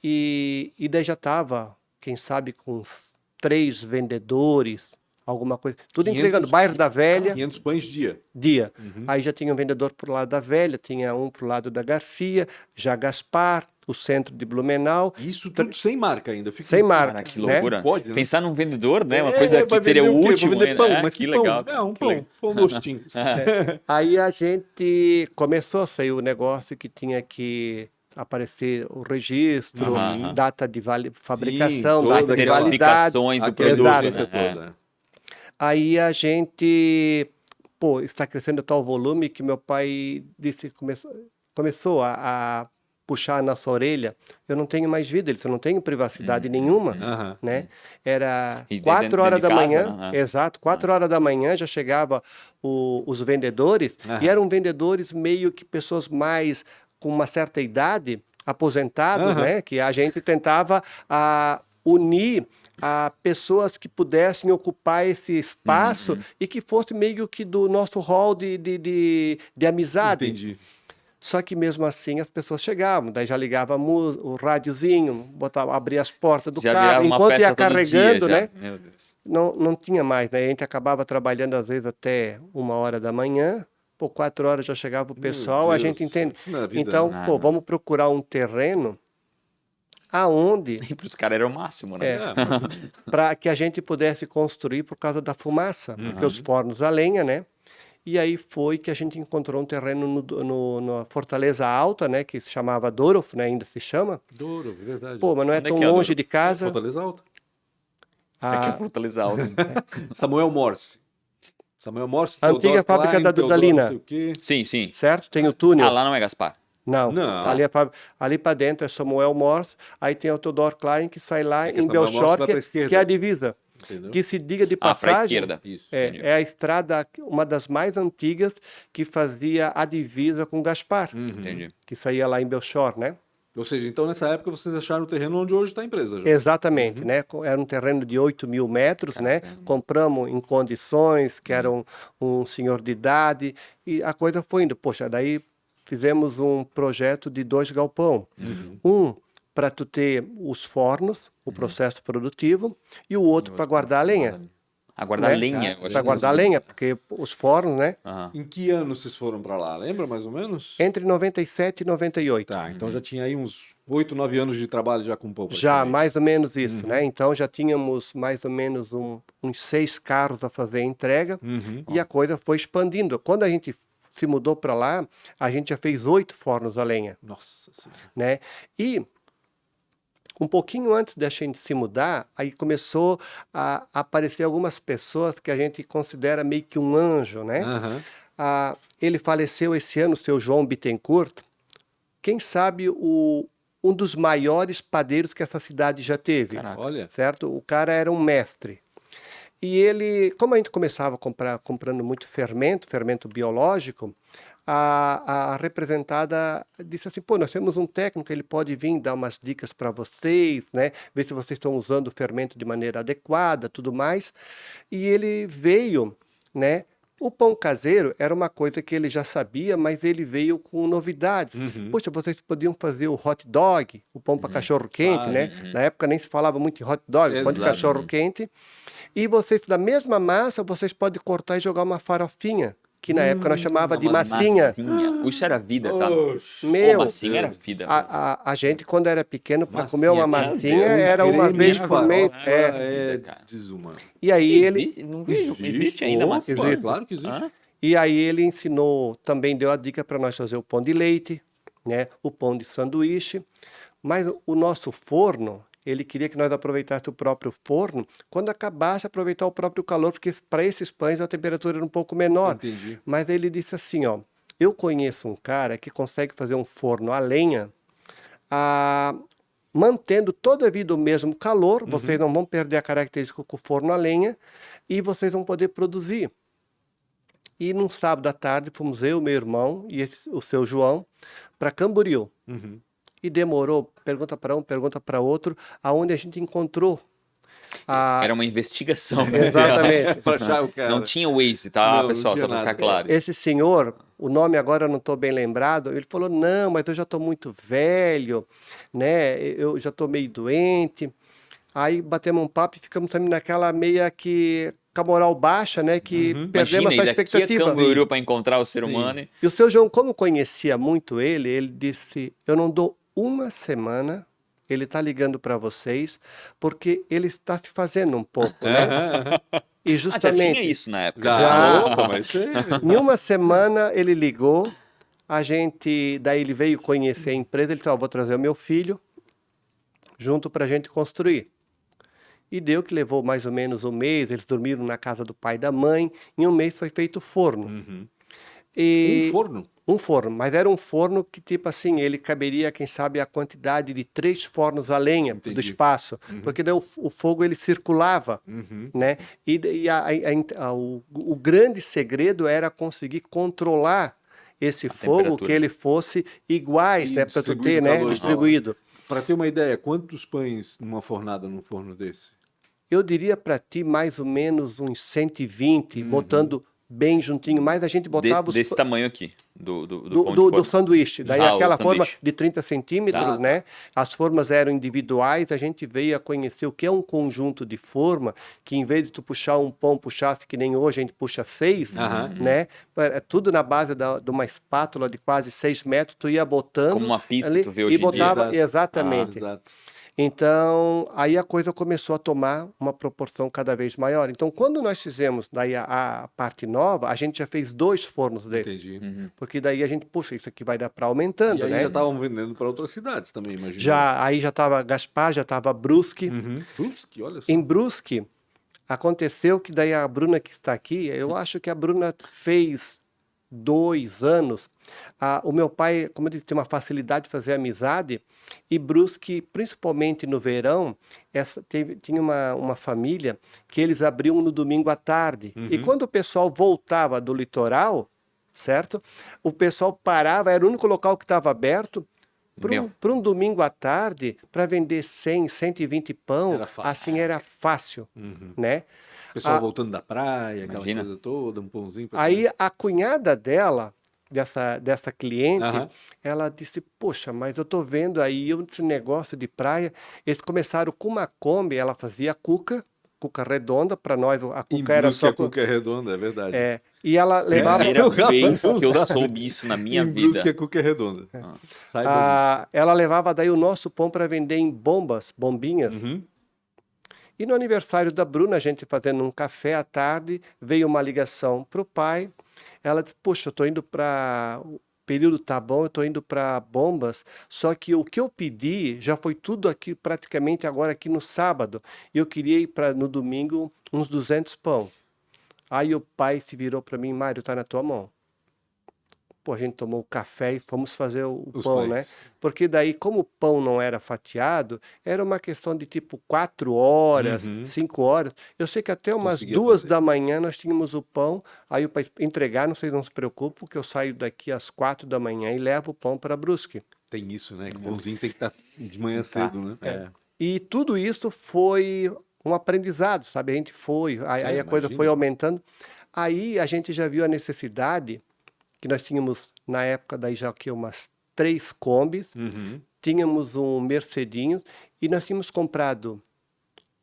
Speaker 3: e daí já estava, quem sabe, com uns 3 vendedores, alguma coisa. Tudo
Speaker 1: 500
Speaker 3: entregando, bairro da Velha,
Speaker 1: 500 pães dia.
Speaker 3: dia.
Speaker 1: Uhum.
Speaker 3: Aí já tinha um vendedor pro lado da Velha, tinha um pro lado da Garcia, já Gaspar, o centro de Blumenau,
Speaker 1: Isso tudo sem marca ainda. Fica
Speaker 3: sem marca.
Speaker 2: Cara, que
Speaker 3: né?
Speaker 2: loucura.
Speaker 1: Pode, né?
Speaker 2: Pensar num vendedor, né? Uma
Speaker 1: É,
Speaker 2: coisa
Speaker 1: vai
Speaker 2: que seria
Speaker 1: vender
Speaker 2: o
Speaker 1: o quê?
Speaker 2: último.
Speaker 1: Vou vender pão,
Speaker 2: né?
Speaker 1: mas
Speaker 2: que
Speaker 1: que pão?
Speaker 2: legal.
Speaker 1: É, um
Speaker 2: que
Speaker 1: pão.
Speaker 2: legal.
Speaker 1: Pão gostinhos.
Speaker 3: Aí a gente começou a sair o negócio que tinha que aparecer o registro,
Speaker 2: Aham.
Speaker 3: data de fabricação,
Speaker 1: toda
Speaker 3: data de
Speaker 1: aquela-
Speaker 3: validade.
Speaker 2: Certificações do
Speaker 1: Aquela
Speaker 2: produto.
Speaker 1: exigência
Speaker 2: né?
Speaker 1: toda.
Speaker 3: Aí a gente, está crescendo tal volume que meu pai disse, começou a puxar a nossa orelha. Eu não tenho mais vida, ele disse, eu não tenho privacidade nenhuma,
Speaker 1: Aham.
Speaker 3: né? Era
Speaker 2: E
Speaker 3: 4
Speaker 2: dentro
Speaker 3: horas
Speaker 2: de
Speaker 3: da
Speaker 2: casa,
Speaker 3: manhã,
Speaker 2: né?
Speaker 3: exato, 4 horas da manhã já chegava os vendedores,
Speaker 1: Aham.
Speaker 3: e eram vendedores meio que pessoas mais com uma certa idade, aposentados,
Speaker 1: Aham.
Speaker 3: né? Que a gente tentava unir a pessoas que pudessem ocupar esse espaço e que fosse meio que do nosso hall de amizade.
Speaker 1: Entendi.
Speaker 3: Só que mesmo assim as pessoas chegavam, daí já ligava o rádiozinho, abria as portas do
Speaker 2: Já virava
Speaker 3: carro,
Speaker 2: uma
Speaker 3: enquanto
Speaker 2: festa
Speaker 3: ia
Speaker 2: todo dia,
Speaker 3: carregando,
Speaker 2: já.
Speaker 3: né?
Speaker 2: Meu Deus.
Speaker 3: Não tinha mais, né? A gente acabava trabalhando às vezes até 1 hora da manhã, 4 horas já chegava o pessoal, a
Speaker 1: Deus,
Speaker 3: gente entende.
Speaker 1: isso não é vida,
Speaker 3: Então,
Speaker 2: né?
Speaker 3: vamos procurar um terreno aonde
Speaker 2: E pros caras era o máximo, né?
Speaker 3: É. para que a gente pudesse construir por causa da fumaça, porque os fornos a lenha, né? E aí foi que a gente encontrou um terreno na Fortaleza Alta, né? Que se chamava Dorf, né? Ainda se chama.
Speaker 1: Douro, verdade.
Speaker 3: Pô, mas não é
Speaker 2: Onde é
Speaker 3: tão
Speaker 2: que é
Speaker 3: longe
Speaker 2: Dorf?
Speaker 3: de casa.
Speaker 1: Fortaleza Alta.
Speaker 2: Aqui é
Speaker 3: A
Speaker 2: Fortaleza Alta.
Speaker 1: Samuel Morse. Samuel Morse,
Speaker 3: A antiga
Speaker 1: Theodor
Speaker 3: fábrica
Speaker 1: Klein,
Speaker 3: da
Speaker 1: Theodor
Speaker 3: Dudalina.
Speaker 1: não sei o quê.
Speaker 2: Sim, sim.
Speaker 3: certo? Tem o túnel.
Speaker 2: Ah, lá não é Gaspar.
Speaker 3: Não.
Speaker 1: Não.
Speaker 3: Ali para dentro é Samuel Morse. Aí tem o Theodor Klein que sai lá
Speaker 1: É que
Speaker 3: em
Speaker 1: Samuel Morse vai
Speaker 3: Belchor,
Speaker 1: pra esquerda.
Speaker 3: que é a divisa.
Speaker 1: Entendeu?
Speaker 3: que se diga de
Speaker 2: Para a
Speaker 3: passagem,
Speaker 2: esquerda.
Speaker 1: Isso.
Speaker 2: Entendi.
Speaker 3: é a estrada, uma das mais antigas, que fazia a divisa com Gaspar,
Speaker 1: Uhum.
Speaker 2: Entendi.
Speaker 3: que saía lá em Belchor, né?
Speaker 1: Ou seja, então nessa época vocês acharam o terreno onde hoje está a empresa. Já.
Speaker 3: Exatamente, né? Era um terreno de 8.000 metros, né? Compramos em condições que era um senhor de idade e a coisa foi indo. Poxa, daí fizemos um projeto de 2 galpão. Um para tu ter os fornos, o processo produtivo, e o outro para guardar a lenha.
Speaker 2: A guardar
Speaker 3: né?
Speaker 2: lenha. eu acho
Speaker 3: Para
Speaker 2: que
Speaker 3: guardar a
Speaker 2: não-
Speaker 3: lenha, porque os fornos, né?
Speaker 2: Aham.
Speaker 1: Em que ano vocês foram para lá? Lembra mais ou menos?
Speaker 3: Entre 97 e 98.
Speaker 1: Tá, então já tinha aí uns 8, 9 anos de trabalho já com o povo.
Speaker 3: Já, mais ou menos isso, né? Então já tínhamos mais ou menos uns 6 carros a fazer a entrega e a coisa foi expandindo. Quando a gente se mudou para lá, a gente já fez 8 fornos a lenha,
Speaker 1: Nossa Senhora.
Speaker 3: né? E um pouquinho antes da gente se mudar, aí começou a aparecer algumas pessoas que a gente considera meio que um anjo, né?
Speaker 1: Aham.
Speaker 3: Ele faleceu esse ano, o seu João Bittencourt. Quem sabe um dos maiores padeiros que essa cidade já teve.
Speaker 2: Caraca.
Speaker 1: Olha.
Speaker 3: Certo? O cara era um mestre. E ele, como a gente começava comprando muito fermento biológico, a representada disse assim, pô, nós temos um técnico, ele pode vir dar umas dicas para vocês, né? Ver se vocês estão usando o fermento de maneira adequada, tudo mais. E ele veio, né? O pão caseiro era uma coisa que ele já sabia, mas ele veio com novidades. Poxa, vocês podiam fazer o hot dog, o pão para cachorro quente,
Speaker 1: Ah,
Speaker 3: né? Na época nem se falava muito em hot dog, pão de
Speaker 1: Exato.
Speaker 3: cachorro quente. E vocês, da mesma massa, vocês podem cortar e jogar uma farofinha, que na época nós chamava de
Speaker 2: Uma
Speaker 3: massinha.
Speaker 2: Isso era vida, tá?
Speaker 1: Oxe.
Speaker 2: Pô,
Speaker 3: Meu,
Speaker 2: massinha era vida.
Speaker 3: a gente, quando era pequeno, para
Speaker 1: Massinha,
Speaker 3: comer uma
Speaker 1: meu
Speaker 3: massinha,
Speaker 1: Deus,
Speaker 3: era uma
Speaker 1: creme
Speaker 3: vez
Speaker 1: de
Speaker 3: por mês.
Speaker 1: farofa
Speaker 3: É.
Speaker 1: é
Speaker 2: cara.
Speaker 1: desumano.
Speaker 3: E aí ele...
Speaker 2: Não existe ainda
Speaker 1: Opa,
Speaker 2: massinha?
Speaker 1: Claro que existe.
Speaker 2: Hã?
Speaker 3: E aí ele ensinou, também deu a dica para nós fazer o pão de leite, né? O pão de sanduíche. Mas o nosso forno, ele queria que nós aproveitássemos o próprio forno. Quando acabasse, aproveitar o próprio calor, porque para esses pães a temperatura era um pouco menor.
Speaker 1: Entendi.
Speaker 3: Mas ele disse assim, ó, eu conheço um cara que consegue fazer um forno a lenha, mantendo toda a vida o mesmo calor, vocês não vão perder a característica com o forno a lenha, e vocês vão poder produzir. E num sábado à tarde fomos eu, meu irmão e o seu João para Camboriú. E demorou, pergunta para um, pergunta para outro, aonde a gente encontrou.
Speaker 2: Era uma investigação. né?
Speaker 3: Exatamente.
Speaker 1: Pra achar o cara.
Speaker 2: Não tinha Waze, tá,
Speaker 1: Não, não
Speaker 2: pessoal?
Speaker 1: tinha
Speaker 2: Só pra ficar
Speaker 1: nada.
Speaker 2: claro.
Speaker 3: Esse senhor, o nome agora eu não estou bem lembrado, ele falou, não, mas eu já estou muito velho, né? Eu já estou meio doente. Aí batemos um papo e ficamos também naquela meia que... com a moral baixa, né? Que perdemos
Speaker 2: Imagina,
Speaker 3: essa
Speaker 2: e daqui a
Speaker 3: expectativa.
Speaker 2: Camboriú para encontrar o ser humano.
Speaker 3: E o seu João, como conhecia muito ele disse, eu não dou uma semana, ele está ligando para vocês, porque ele está se fazendo um pouco, né? E
Speaker 2: Já
Speaker 3: justamente,
Speaker 2: tinha isso na época.
Speaker 3: Já.
Speaker 1: Opa, mas isso aí-
Speaker 3: em uma semana ele ligou, daí ele veio conhecer a empresa, ele disse, ó, vou trazer o meu filho junto para a gente construir. E deu que levou mais ou menos um mês, eles dormiram na casa do pai e da mãe, em um mês foi feito o forno. E
Speaker 1: Um forno?
Speaker 3: um forno, mas era um forno que, tipo assim, ele caberia, quem sabe, a quantidade de 3 fornos a lenha do
Speaker 1: Entendi.
Speaker 3: espaço, porque daí o fogo ele circulava, né? E o grande segredo era conseguir controlar esse fogo,
Speaker 2: temperatura.
Speaker 3: que ele fosse iguais,
Speaker 1: E
Speaker 3: né? Para tu
Speaker 1: distribuído
Speaker 3: ter,
Speaker 1: o
Speaker 3: né?
Speaker 1: calor.
Speaker 3: Distribuído.
Speaker 1: Para ter uma ideia, quantos pães numa fornada num forno desse?
Speaker 3: Eu diria para ti mais ou menos uns 120, botando bem juntinho, mas a gente botava os
Speaker 2: Desse tamanho aqui, do pão de
Speaker 3: do
Speaker 2: forma.
Speaker 3: sanduíche. Daí
Speaker 2: Ah, o
Speaker 3: aquela forma
Speaker 2: sanduíche.
Speaker 3: de 30 centímetros,
Speaker 1: Tá.
Speaker 3: né? As formas eram individuais, a gente veio a conhecer o que é um conjunto de forma, que em vez de tu puxar um pão, puxasse que nem hoje, a gente puxa 6, né? É tudo na base de uma espátula de quase 6 metros, tu ia botando
Speaker 2: Como uma pizza,
Speaker 3: ali,
Speaker 2: tu vê hoje
Speaker 3: e
Speaker 2: em dia.
Speaker 3: botava,
Speaker 1: Exato.
Speaker 3: exatamente.
Speaker 1: Exato.
Speaker 3: Então, aí a coisa começou a tomar uma proporção cada vez maior. Então, quando nós fizemos daí a parte nova, a gente já fez 2 fornos desses.
Speaker 1: Entendi.
Speaker 3: Porque daí a gente, puxa, isso aqui vai dar para
Speaker 1: E
Speaker 3: aumentando,
Speaker 1: aí
Speaker 3: né?
Speaker 1: já estavam vendendo para outras cidades também, imagina.
Speaker 3: Aí já estava Gaspar, já estava Brusque.
Speaker 1: Brusque, olha só.
Speaker 3: Em Brusque, aconteceu que daí a Bruna que está aqui, eu acho que a Bruna fez 2 anos, o meu pai, como eu disse, tem uma facilidade de fazer amizade, e Brusque, principalmente no verão, tinha uma família que eles abriam no domingo à tarde. E quando o pessoal voltava do litoral, certo? O pessoal parava, era o único local que estava aberto, para um domingo à tarde, para vender 100, 120 pão,
Speaker 1: Era fácil.
Speaker 3: assim era fácil, né?
Speaker 1: O pessoal voltando da praia, aquela coisa toda, um pãozinho.
Speaker 3: Aí a cunhada dela, dessa cliente,
Speaker 1: Aham.
Speaker 3: ela disse, poxa, mas eu tô vendo aí esse negócio de praia. Eles começaram com uma Kombi, ela fazia cuca redonda, para nós a
Speaker 1: Em
Speaker 3: cuca era
Speaker 1: Brusque
Speaker 3: só...
Speaker 1: a cuca é redonda, é verdade.
Speaker 3: E ela levava...
Speaker 2: Primeira vez que eu soube isso na minha
Speaker 1: Em
Speaker 2: vida.
Speaker 1: Brusque a cuca é redonda. Saiba disso.
Speaker 3: ela levava daí o nosso pão para vender em bombinhas. E no aniversário da Bruna, a gente fazendo um café à tarde, veio uma ligação para o pai. Ela disse, poxa, eu estou indo para... O período tá bom, eu estou indo para Bombas, só que o que eu pedi já foi tudo aqui, praticamente agora aqui no sábado. E eu queria ir no domingo uns 200 pão. Aí o pai se virou para mim, Mário, tá na tua mão. Pô, a gente tomou o café e fomos fazer os pão,
Speaker 1: pães.
Speaker 3: né? Porque daí, como o pão não era fatiado, era uma questão de tipo 4 horas, 5 horas. Eu sei que até umas
Speaker 1: Conseguia
Speaker 3: 2
Speaker 1: fazer.
Speaker 3: da manhã nós tínhamos o pão. Aí o pai entregar, não se preocupe, que eu saio daqui às 4 da manhã e levo o pão para Brusque.
Speaker 1: Tem isso, né? Que o pãozinho tem que estar de manhã cedo, né?
Speaker 3: E tudo isso foi um aprendizado, sabe? A gente foi, aí a coisa
Speaker 1: imagino.
Speaker 3: foi aumentando. Aí a gente já viu a necessidade que nós tínhamos, na época, daí já aqui umas 3 Kombis, tínhamos um Mercedinho, e nós tínhamos comprado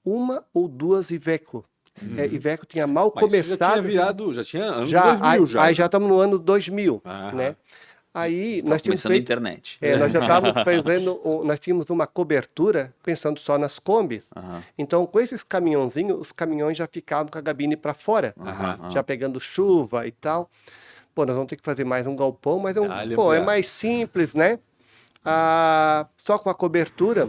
Speaker 3: 1 ou 2 Iveco. Iveco tinha mal
Speaker 1: Mas isso
Speaker 3: começado.
Speaker 1: já tinha anos
Speaker 3: Já,
Speaker 1: 2000 já.
Speaker 3: aí já estamos no ano 2000,
Speaker 1: Aham.
Speaker 3: né? Aí
Speaker 2: Tava
Speaker 3: nós tínhamos
Speaker 2: começando a
Speaker 3: feito...
Speaker 2: internet.
Speaker 3: nós já estávamos fazendo, nós tínhamos uma cobertura pensando só nas Kombis. Então, com esses caminhãozinhos, os caminhões já ficavam com a gabine para fora, já pegando chuva e tal. Pô, nós vamos ter que fazer mais um galpão, mas é mais simples, né? Só com a cobertura.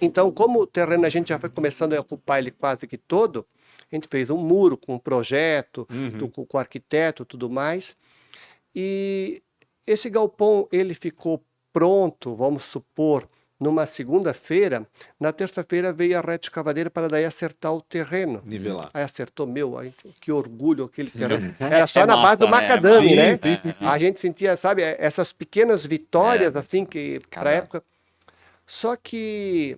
Speaker 3: Então, como o terreno a gente já foi começando a ocupar ele quase que todo, a gente fez um muro com um projeto, com o arquiteto e tudo mais. E esse galpão, ele ficou pronto, vamos supor, numa segunda-feira. Na terça-feira veio a reta escavadeira para daí acertar o terreno.
Speaker 1: Nivelar.
Speaker 3: Aí acertou, que orgulho aquele terreno. Era só na base
Speaker 2: massa,
Speaker 3: do macadame, né?
Speaker 1: Sim.
Speaker 3: A gente sentia, sabe, essas pequenas vitórias, assim, que para época... Só que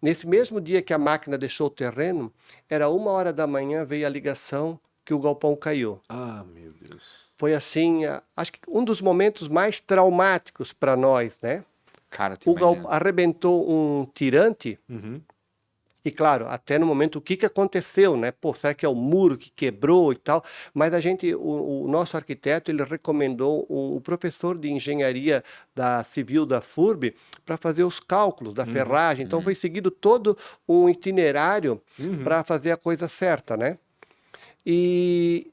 Speaker 3: nesse mesmo dia que a máquina deixou o terreno, era 1h da manhã, veio a ligação que o galpão caiu.
Speaker 1: Ah, meu Deus.
Speaker 3: Foi assim, acho que um dos momentos mais traumáticos para nós, né?
Speaker 2: Cara,
Speaker 3: O galpão arrebentou um tirante, e claro, até no momento o que aconteceu, né? Pô, será que é o muro que quebrou e tal? Mas o nosso arquiteto, ele recomendou o professor de engenharia civil da FURB para fazer os cálculos da ferragem. Então foi seguido todo um itinerário para fazer a coisa certa, né? E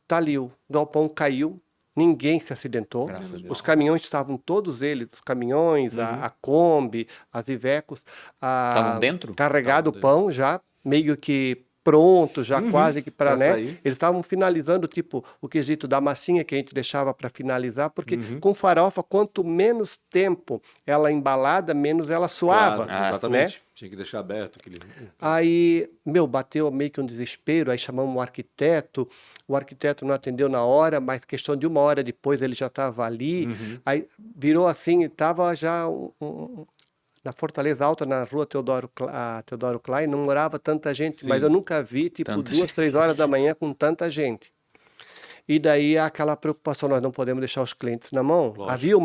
Speaker 3: tá ali, o galpão caiu. Ninguém se acidentou. Os caminhões estavam todos eles, os caminhões, a Kombi, as Ivecos,
Speaker 2: Estavam dentro?
Speaker 3: carregado o pão já, meio que pronto, já quase que para,
Speaker 1: Pra
Speaker 3: né?
Speaker 1: sair.
Speaker 3: Eles estavam finalizando, tipo, o quesito da massinha que a gente deixava para finalizar, porque com farofa, quanto menos tempo ela embalada, menos ela suava.
Speaker 1: Claro, exatamente. Tinha que deixar aberto aquele.
Speaker 3: Aí, bateu meio que um desespero, aí chamamos o arquiteto não atendeu na hora, mas questão de 1 hora depois ele já estava ali, aí virou assim, estava já na Fortaleza Alta, na rua Teodoro Klein, não morava tanta gente, mas eu nunca vi, tipo,
Speaker 2: Tanta
Speaker 3: 2, 3 horas da manhã com tanta gente. E daí aquela preocupação, nós não podemos deixar os clientes na mão.
Speaker 1: Lógico.
Speaker 3: Havia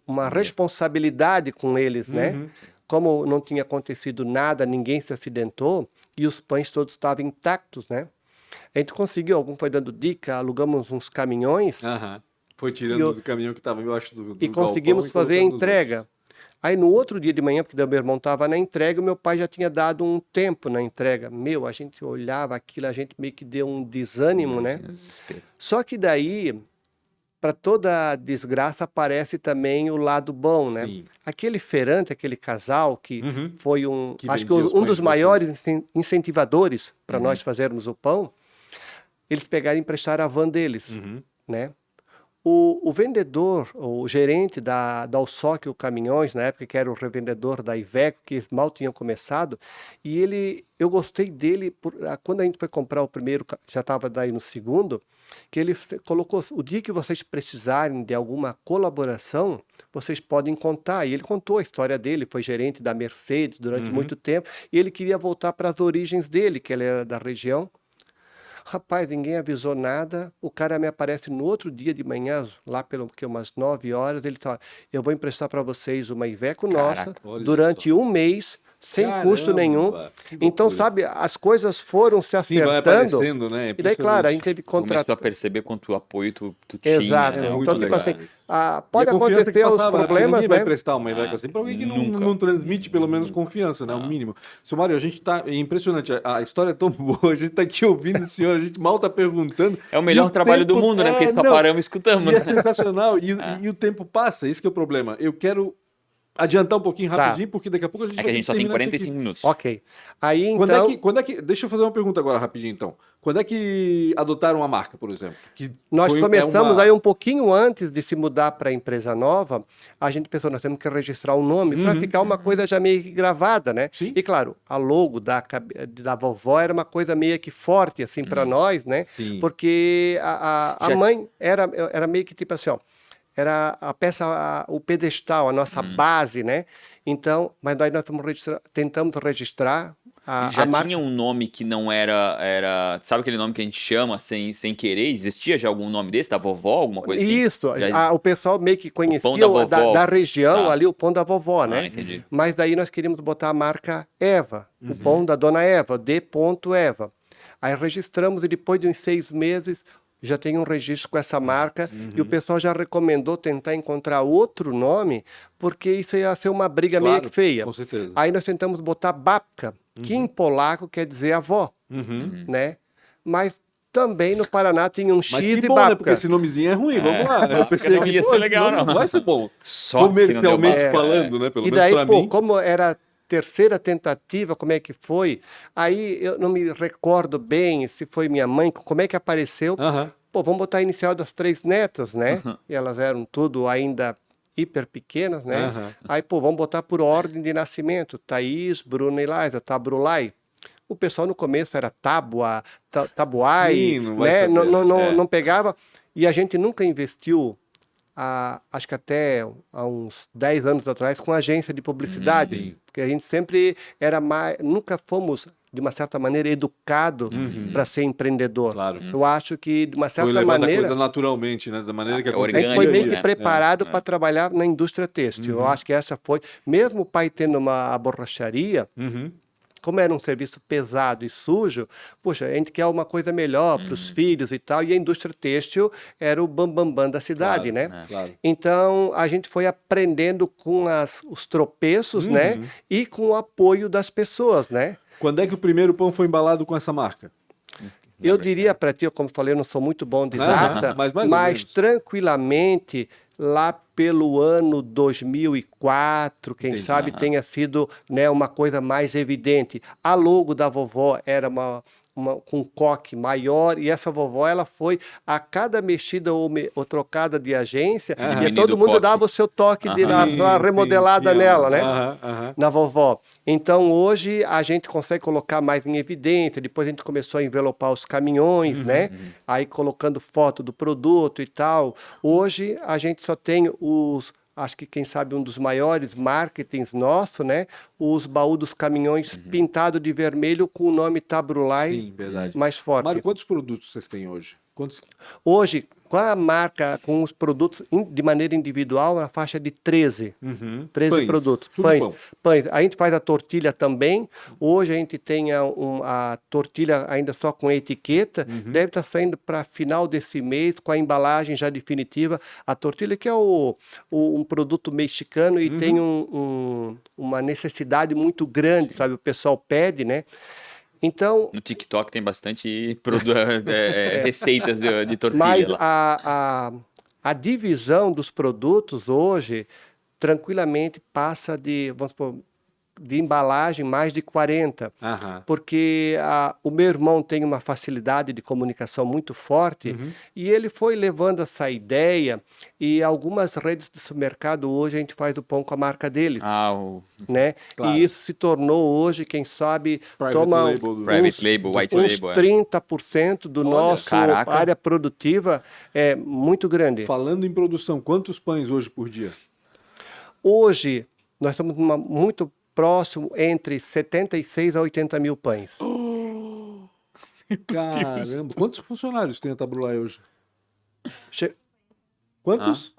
Speaker 3: uma responsabilidade com eles, né? Como não tinha acontecido nada, ninguém se acidentou, e os pães todos estavam intactos, né? A gente conseguiu, algum foi dando dica, alugamos uns caminhões,
Speaker 1: Foi tirando do caminhão que estava embaixo do
Speaker 3: e conseguimos
Speaker 1: galpão
Speaker 3: fazer a
Speaker 1: colocando nos
Speaker 3: entrega. Aí no outro dia de manhã, porque meu irmão estava na entrega, o meu pai já tinha dado um tempo na entrega. A gente olhava aquilo, a gente meio que deu um desânimo, né? Só que daí, para toda desgraça, aparece também o lado bom, né?
Speaker 1: Sim.
Speaker 3: Aquele feirante, aquele casal que foi
Speaker 1: Que
Speaker 3: acho que
Speaker 1: vendia os
Speaker 3: um
Speaker 1: pães
Speaker 3: dos
Speaker 1: de
Speaker 3: maiores incentivadores para nós fazermos o pão, eles pegaram e emprestaram a van deles, né? O vendedor, o gerente da Alsóquio Caminhões, na época que era o revendedor da Iveco, que eles mal tinham começado, e eu gostei dele, quando a gente foi comprar o primeiro, já estava daí no segundo, que ele colocou, o dia que vocês precisarem de alguma colaboração, vocês podem contar. E ele contou a história dele, foi gerente da Mercedes durante muito tempo, e ele queria voltar para as origens dele, que ele era da região. Rapaz, ninguém avisou nada. O cara me aparece no outro dia de manhã, lá pelo que umas 9 horas. Ele tá, eu vou emprestar para vocês uma Iveco nossa
Speaker 1: olha
Speaker 3: durante um mês, sem custo nenhum.
Speaker 1: que
Speaker 3: Então,
Speaker 1: loucura.
Speaker 3: sabe, as coisas foram se
Speaker 1: Sim, vai
Speaker 3: acertando.
Speaker 1: aparecendo, né? É
Speaker 3: E daí, claro, a gente
Speaker 1: impressionante.
Speaker 3: teve
Speaker 2: Começou a
Speaker 3: contrato.
Speaker 2: perceber quanto apoio tu tinha,
Speaker 3: Exato.
Speaker 2: né?
Speaker 1: muito
Speaker 3: Então, tipo
Speaker 1: legal
Speaker 3: assim,
Speaker 1: isso.
Speaker 3: pode
Speaker 1: E a confiança
Speaker 3: acontecer
Speaker 1: que
Speaker 3: os
Speaker 1: passava, né? Porque
Speaker 3: problemas,
Speaker 1: ninguém vai
Speaker 3: né?
Speaker 1: emprestar uma Iveco assim para alguém que
Speaker 2: nunca.
Speaker 1: não transmite pelo menos confiança, né? O mínimo. Seu Mário, a gente tá... É impressionante, a história é tão boa, a gente tá aqui ouvindo o senhor, a gente mal tá perguntando.
Speaker 2: É o
Speaker 1: E
Speaker 2: melhor trabalho do
Speaker 1: tempo-
Speaker 2: mundo, né? Porque só
Speaker 1: não,
Speaker 2: paramos e escutamos,
Speaker 1: E é
Speaker 2: né?
Speaker 1: sensacional, e o tempo passa, esse que é o problema. Eu quero adiantar um pouquinho
Speaker 3: Tá.
Speaker 1: rapidinho, porque daqui a pouco a gente
Speaker 2: É
Speaker 1: vai
Speaker 2: que a gente só tem
Speaker 1: terminar isso aqui.
Speaker 2: 45 minutos.
Speaker 3: Ok. Aí,
Speaker 1: Quando é
Speaker 3: então,
Speaker 1: que... Deixa eu fazer uma pergunta agora rapidinho, então. Quando é que adotaram a marca, por exemplo? Que
Speaker 3: nós
Speaker 1: foi-
Speaker 3: começamos
Speaker 1: uma-
Speaker 3: aí um pouquinho antes de se mudar para a empresa nova, a gente pensou, nós temos que registrar um nome para ficar uma coisa já meio que gravada, né?
Speaker 1: Sim.
Speaker 3: E claro, a logo da vovó era uma coisa meio que forte, assim, para nós, né?
Speaker 1: Sim.
Speaker 3: Porque a
Speaker 2: Já-
Speaker 3: mãe era meio que tipo assim, ó, era a peça, o pedestal, a nossa base, né? Então, mas daí nós tentamos registrar
Speaker 2: E já
Speaker 3: a marca.
Speaker 2: tinha um nome que não era. Sabe aquele nome que a gente chama sem querer? Existia já algum nome desse? Da vovó? Alguma coisa assim?
Speaker 3: Isso,
Speaker 2: Já-
Speaker 3: o pessoal meio que conhecia
Speaker 2: da vovó.
Speaker 3: da região
Speaker 2: Tá.
Speaker 3: ali, o pão da vovó, né?
Speaker 2: Entendi.
Speaker 3: Mas daí nós queríamos botar a marca Eva, o pão da dona Eva, D.Eva. Aí registramos e depois de uns 6 meses já tem um registro com essa marca e o pessoal já recomendou tentar encontrar outro nome, porque isso ia ser uma briga meio
Speaker 1: Claro,
Speaker 3: que feia.
Speaker 1: com certeza.
Speaker 3: Aí nós tentamos botar babka, que em polaco quer dizer avó, né? Mas também no Paraná tinha um X
Speaker 1: Mas
Speaker 3: e
Speaker 1: que bom, né?
Speaker 3: babka.
Speaker 1: Porque esse nomezinho é ruim. Vamos lá.
Speaker 2: babka
Speaker 1: Eu pensei
Speaker 2: não
Speaker 1: aqui,
Speaker 2: ia
Speaker 1: pô,
Speaker 2: ser
Speaker 1: esse
Speaker 2: legal,
Speaker 1: nome
Speaker 2: não.
Speaker 1: vai ser bom.
Speaker 2: Sorte que não deu
Speaker 1: Comercialmente
Speaker 2: babka.
Speaker 1: falando, né? Pelo
Speaker 3: E
Speaker 1: menos
Speaker 3: daí,
Speaker 1: pra
Speaker 3: pô,
Speaker 1: mim.
Speaker 3: como era a terceira tentativa, como é que foi? Aí eu não me recordo bem se foi minha mãe, como é que apareceu.
Speaker 1: Aham.
Speaker 3: Pô, vamos botar a inicial das 3 netas, né? E elas eram tudo ainda hiper pequenas, né?
Speaker 1: Aham.
Speaker 3: Aí, pô, vamos botar por ordem de nascimento. Thaís, Bruna e Liza, Tabrulai. O pessoal no começo era Tabua, Tabuai,
Speaker 1: Sim, não vai
Speaker 3: né?
Speaker 1: saber.
Speaker 3: Não pegava. E a gente nunca investiu, acho que até há uns 10 anos atrás, com agência de publicidade.
Speaker 1: Sim.
Speaker 3: Porque a gente sempre era mais... Nunca fomos, de uma certa maneira, educados para ser empreendedor.
Speaker 1: Claro.
Speaker 3: Eu acho que, de uma
Speaker 1: Foi
Speaker 3: certa
Speaker 1: levando a
Speaker 3: maneira...
Speaker 1: coisa naturalmente, né? Da maneira que
Speaker 2: É
Speaker 3: A gente
Speaker 1: aconteceu.
Speaker 3: foi
Speaker 2: orgânico,
Speaker 3: meio que
Speaker 2: né?
Speaker 3: preparado para trabalhar na indústria têxtil. Eu acho que essa foi, mesmo o pai tendo uma borracharia,
Speaker 1: Uhum.
Speaker 3: como era um serviço pesado e sujo, poxa, a gente quer uma coisa melhor para os filhos e tal, e a indústria têxtil era o bambambam da cidade,
Speaker 1: Claro,
Speaker 3: né?
Speaker 1: Claro.
Speaker 3: Então, a gente foi aprendendo com os tropeços, né? E com o apoio das pessoas, né?
Speaker 1: Quando é que o primeiro pão foi embalado com essa marca?
Speaker 3: Eu diria para ti, como falei, eu não sou muito bom de data,
Speaker 1: mas mais ou menos.
Speaker 3: tranquilamente lá pelo ano 2004, quem
Speaker 1: Entendi.
Speaker 3: sabe tenha sido, né, uma coisa mais evidente. A logo da vovó era com um coque maior, e essa vovó ela foi a cada mexida ou trocada de agência, e
Speaker 2: Diminuindo
Speaker 3: todo
Speaker 2: o
Speaker 3: mundo
Speaker 2: coque.
Speaker 3: dava o seu toque de dar
Speaker 1: Sim,
Speaker 3: uma remodelada
Speaker 1: sim,
Speaker 3: nela, né?
Speaker 1: Aham, aham.
Speaker 3: Na vovó. Então, hoje, a gente consegue colocar mais em evidência. Depois, a gente começou a envelopar os caminhões, né? Aí, colocando foto do produto e tal. Hoje, a gente só tem acho que, quem sabe, um dos maiores marketings nosso, né? Os baús dos caminhões pintado de vermelho com o nome Tabrulai
Speaker 1: Sim, verdade.
Speaker 3: mais forte.
Speaker 1: Mário, quantos produtos vocês têm hoje? Quantos...
Speaker 3: Hoje, com a marca, com os produtos de maneira individual, na faixa de 13. 13
Speaker 1: Pães,
Speaker 3: produtos.
Speaker 1: tudo
Speaker 3: Pães.
Speaker 1: pão.
Speaker 3: Pães. A gente faz a tortilha também. Hoje a gente tem a tortilha ainda só com etiqueta. Deve estar saindo para final desse mês, com a embalagem já definitiva. A tortilha, que é um produto mexicano e tem uma necessidade muito grande, sabe? O pessoal pede, né? Então,
Speaker 2: No TikTok tem bastante receitas de tortilha
Speaker 3: mas
Speaker 2: lá.
Speaker 3: a divisão dos produtos hoje tranquilamente passa de, vamos supor, de embalagem, mais de 40.
Speaker 1: Aham.
Speaker 3: Porque o meu irmão tem uma facilidade de comunicação muito forte e ele foi levando essa ideia, e algumas redes de supermercado hoje a gente faz o pão com a marca deles, né?
Speaker 1: Claro.
Speaker 3: E isso se tornou hoje, quem sabe,
Speaker 1: Private
Speaker 3: toma
Speaker 1: label do-
Speaker 2: Private label, white
Speaker 3: uns
Speaker 2: label.
Speaker 3: 30% do
Speaker 1: Olha,
Speaker 3: nosso
Speaker 2: caraca.
Speaker 3: área produtiva, é muito grande.
Speaker 1: Falando em produção, quantos pães hoje por dia?
Speaker 3: Hoje, nós estamos muito próximo entre 76 a 80 mil pães.
Speaker 1: Caramba, quantos funcionários tem a Tabrulai hoje?
Speaker 3: Che-
Speaker 1: Quantos?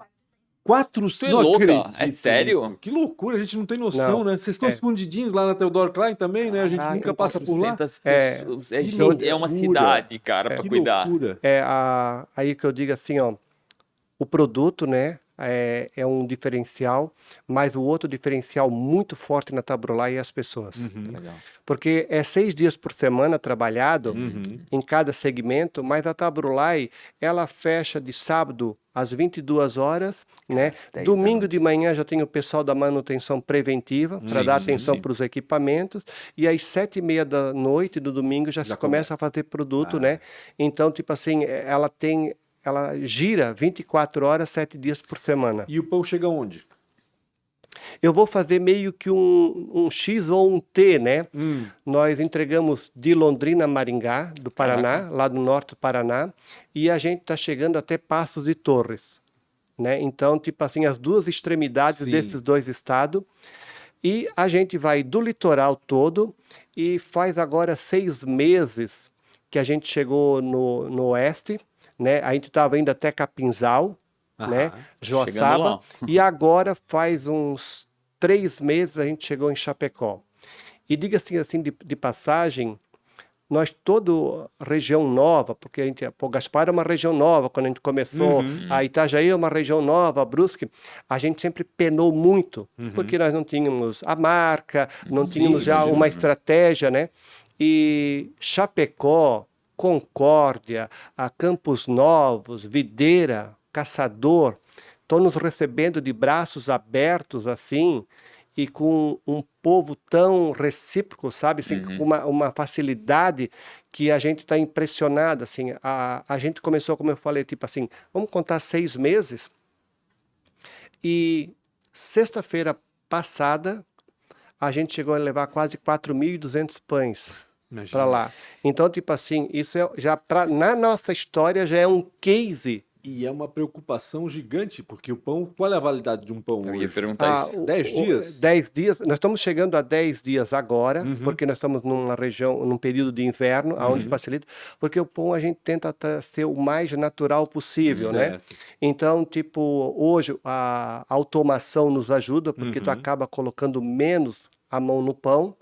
Speaker 1: 400.
Speaker 2: Tu é
Speaker 1: Não
Speaker 2: louca?
Speaker 1: acredito
Speaker 2: É sério?
Speaker 1: nisso. Que loucura, a gente não tem noção,
Speaker 3: Não,
Speaker 1: né? Vocês estão
Speaker 3: é.
Speaker 1: escondidinhos lá na Theodor Klein também, né? A gente
Speaker 2: Caraca,
Speaker 1: nunca passa por lá.
Speaker 2: 400
Speaker 3: É,
Speaker 2: pessoas.
Speaker 1: que
Speaker 2: Gente, é uma
Speaker 1: loucura.
Speaker 2: cidade, cara, pra
Speaker 1: Que
Speaker 2: cuidar.
Speaker 1: loucura.
Speaker 3: Aí que eu digo assim, ó, o produto, né, é um diferencial, mas o outro diferencial muito forte na Tabrulai é as pessoas.
Speaker 2: Legal.
Speaker 3: Porque é 6 dias por semana trabalhado
Speaker 1: Uhum.
Speaker 3: em cada segmento, mas a Tabrulai, ela fecha de sábado às 22 horas, né?
Speaker 2: Às 10 da
Speaker 3: Domingo
Speaker 2: noite.
Speaker 3: de manhã já tem o pessoal da manutenção preventiva para
Speaker 2: Sim,
Speaker 3: dar
Speaker 2: sim,
Speaker 3: atenção
Speaker 2: sim.
Speaker 3: para os equipamentos, e às 7h30 da noite do domingo já se começa a fazer produto, né? Então, tipo assim, ela gira 24 horas, 7 dias por semana.
Speaker 1: E o pão chega onde?
Speaker 3: Eu vou fazer meio que um X ou um T, né? Nós entregamos de Londrina a Maringá, do Paraná, lá do norte do Paraná, e a gente está chegando até Passos de Torres, né? Então, tipo assim, as duas extremidades
Speaker 1: Sim.
Speaker 3: desses dois estados. E a gente vai do litoral todo, e faz agora 6 meses que a gente chegou no oeste, né? A gente estava indo até Capinzal, né?
Speaker 1: Aham.
Speaker 2: Chegando
Speaker 3: Joaçaba,
Speaker 2: lá.
Speaker 3: e agora faz uns 3 meses a gente chegou em Chapecó. E diga-se assim de passagem, nós toda região nova, porque a gente, pô, Gaspar é uma região nova, quando a gente começou, a Itajaí é uma região nova, a Brusque, a gente sempre penou muito, porque nós não tínhamos a marca, não tínhamos já
Speaker 2: imagino.
Speaker 3: uma estratégia, né? E Chapecó, Concórdia, a Campos Novos, Videira, Caçador, estão nos recebendo de braços abertos assim, e com um povo tão recíproco, sabe? Assim, com uma facilidade que a gente está impressionado. Assim, a gente começou, como eu falei, tipo assim, vamos contar 6 meses. E sexta-feira passada, a gente chegou a levar quase 4.200 pães para lá. Então, tipo assim, isso já na nossa história já é um case.
Speaker 1: E é uma preocupação gigante, porque o pão, qual é a validade de um pão
Speaker 2: Eu ia
Speaker 1: hoje?
Speaker 2: perguntar isso.
Speaker 1: 10 dias?
Speaker 3: 10 dias. Nós estamos chegando a 10 dias agora, porque nós estamos numa região, num período de inverno, onde facilita. Porque o pão a gente tenta ser o mais natural possível, né?
Speaker 1: Certo.
Speaker 3: Então, tipo, hoje a automação nos ajuda, porque tu acaba colocando menos a mão no pão.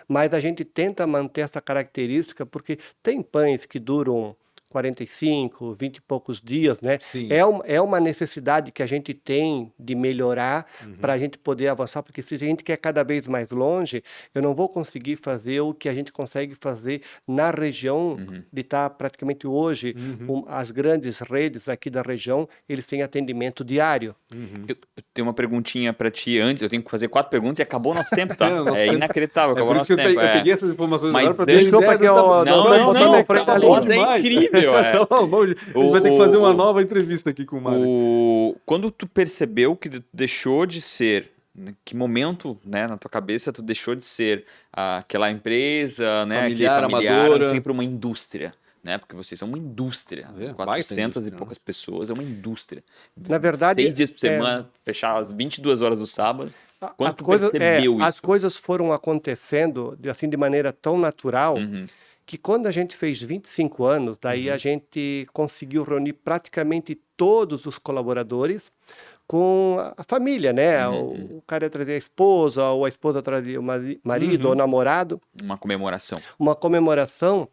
Speaker 3: Mas a gente tenta manter essa característica, porque tem pães que duram 45, 20 e poucos dias, né?
Speaker 1: Sim.
Speaker 3: É uma necessidade que a gente tem de melhorar para a gente poder avançar, porque se a gente quer cada vez mais longe, eu não vou conseguir fazer o que a gente consegue fazer na região de estar praticamente hoje, as grandes redes aqui da região, eles têm atendimento diário.
Speaker 2: Eu tenho uma perguntinha pra ti antes. Eu tenho que fazer 4 perguntas e acabou o nosso tempo, tá?
Speaker 1: É, o nosso
Speaker 2: É
Speaker 1: tempo.
Speaker 2: inacreditável,
Speaker 1: É
Speaker 2: acabou
Speaker 1: por
Speaker 2: o
Speaker 1: isso
Speaker 2: nosso
Speaker 1: que
Speaker 2: tempo.
Speaker 1: eu peguei essas informações
Speaker 2: Mas
Speaker 1: agora para
Speaker 2: deixa
Speaker 1: ter
Speaker 3: Desculpa
Speaker 1: ideia
Speaker 3: que eu
Speaker 1: do tamanho.
Speaker 3: não
Speaker 2: Não,
Speaker 3: botei
Speaker 2: não,
Speaker 3: meu
Speaker 2: não,
Speaker 3: freio
Speaker 2: tá
Speaker 3: da
Speaker 2: bom,
Speaker 3: linha.
Speaker 2: é incrível. É.
Speaker 1: Então, a gente vai ter que fazer uma nova entrevista aqui com o Mário.
Speaker 2: Quando tu percebeu que tu deixou de ser, que momento, né, na tua cabeça tu deixou de ser aquela empresa, né,
Speaker 1: Familiar,
Speaker 2: familiar,
Speaker 1: amadora.
Speaker 2: para uma indústria, né? Porque vocês são uma indústria,
Speaker 1: É, baita
Speaker 2: 400
Speaker 1: indústria,
Speaker 2: e poucas pessoas, é uma indústria.
Speaker 3: Na verdade,
Speaker 2: 6 dias por semana, fechar às 22 horas do sábado. Quando
Speaker 3: As
Speaker 2: tu
Speaker 3: coisas,
Speaker 2: percebeu
Speaker 3: as
Speaker 2: isso?
Speaker 3: coisas foram acontecendo assim de maneira tão natural que quando a gente fez 25 anos, daí a gente conseguiu reunir praticamente todos os colaboradores com a família, né? O cara ia trazer a esposa, ou a esposa trazia o marido ou namorado,
Speaker 2: Uma comemoração.
Speaker 3: uma comemoração,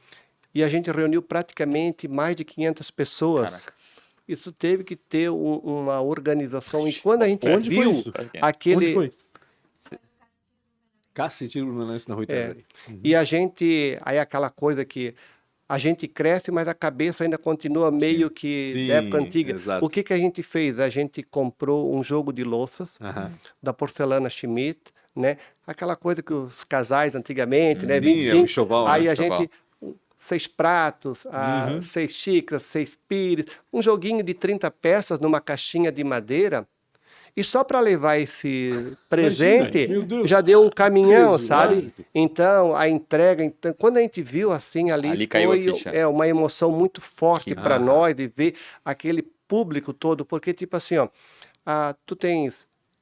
Speaker 3: e a gente reuniu praticamente mais de 500 pessoas.
Speaker 2: Caraca.
Speaker 3: Isso teve que ter uma organização. E quando a gente
Speaker 1: Onde foi
Speaker 3: viu
Speaker 1: isso?
Speaker 3: aquele...
Speaker 1: Onde foi? Cacete na Rua Itajaí.
Speaker 3: E a gente, aí aquela coisa que a gente cresce, mas a cabeça ainda continua meio que
Speaker 1: Sim,
Speaker 3: da época antiga.
Speaker 1: exato.
Speaker 3: O que a gente fez? A gente comprou um jogo de louças
Speaker 1: Aham.
Speaker 3: da Porcelana Schmidt, né? Aquela coisa que os casais antigamente, né?
Speaker 1: Sim,
Speaker 3: 25,
Speaker 1: é um enxoval,
Speaker 3: aí
Speaker 1: né?
Speaker 3: a
Speaker 2: Enxoval.
Speaker 3: gente 6 pratos, 6 xícaras, 6 pires, um joguinho de 30 peças numa caixinha de madeira. E só para levar esse presente,
Speaker 1: meu Deus,
Speaker 3: já deu um caminhão,
Speaker 1: peso,
Speaker 3: sabe?
Speaker 1: lógico.
Speaker 3: Então, a entrega, então, quando a gente viu assim
Speaker 2: Ali caiu a
Speaker 3: foi
Speaker 2: ficha.
Speaker 3: uma emoção muito forte
Speaker 2: Que
Speaker 3: para
Speaker 1: massa.
Speaker 3: nós de ver aquele público todo, porque tipo assim, ó,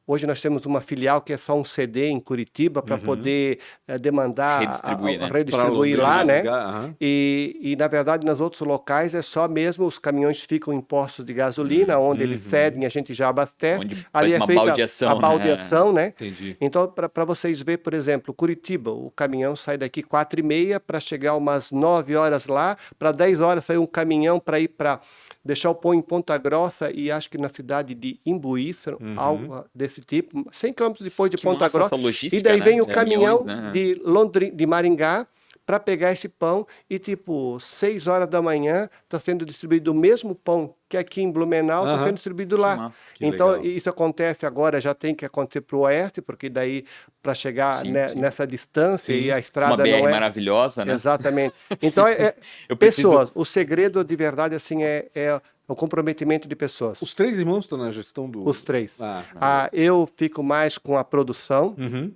Speaker 3: hoje nós temos uma filial que é só um CD em Curitiba para poder demandar,
Speaker 2: Redistribuir, né?
Speaker 3: redistribuir
Speaker 1: Pra
Speaker 3: lá,
Speaker 1: Londrina,
Speaker 3: né?
Speaker 1: ligar, aham.
Speaker 3: E, na verdade, nos outros locais é só mesmo os caminhões ficam em postos de gasolina, onde eles cedem, a gente já abastece.
Speaker 2: Onde
Speaker 3: Ali
Speaker 2: faz uma
Speaker 3: feita
Speaker 2: baldeação,
Speaker 3: a
Speaker 2: né?
Speaker 3: baldeação, né?
Speaker 1: Entendi.
Speaker 3: Então, para vocês verem, por exemplo, Curitiba, o caminhão sai daqui 4h30 para chegar umas 9 horas lá, para 10 horas sair um caminhão para ir para deixar o pão em Ponta Grossa e acho que na cidade de Imbuí, algo desse tipo, 100 quilômetros depois de
Speaker 2: Que
Speaker 3: Ponta
Speaker 2: massa
Speaker 3: Grossa.
Speaker 2: essa logística,
Speaker 3: E daí
Speaker 2: né?
Speaker 3: vem o
Speaker 2: Caminhões,
Speaker 3: caminhão
Speaker 2: né?
Speaker 3: de Maringá para pegar esse pão e, tipo, 6 horas da manhã está sendo distribuído o mesmo pão que aqui em Blumenau está
Speaker 1: Aham.
Speaker 3: sendo distribuído lá.
Speaker 2: massa.
Speaker 1: Que
Speaker 3: Então,
Speaker 1: legal.
Speaker 3: isso acontece agora, já tem que acontecer para o oeste, porque daí, para chegar
Speaker 2: Sim, sim.
Speaker 3: nessa distância
Speaker 1: Sim.
Speaker 3: e a
Speaker 2: Uma
Speaker 3: estrada
Speaker 2: BR
Speaker 3: não é...
Speaker 2: maravilhosa, né?
Speaker 3: Exatamente. Então,
Speaker 2: Eu preciso-
Speaker 3: pessoas, o segredo de verdade, assim, é o comprometimento de pessoas.
Speaker 1: Os 3 irmãos estão na gestão do...
Speaker 3: Os 3.
Speaker 1: Ah,
Speaker 3: Eu fico mais com a produção.
Speaker 1: uhum.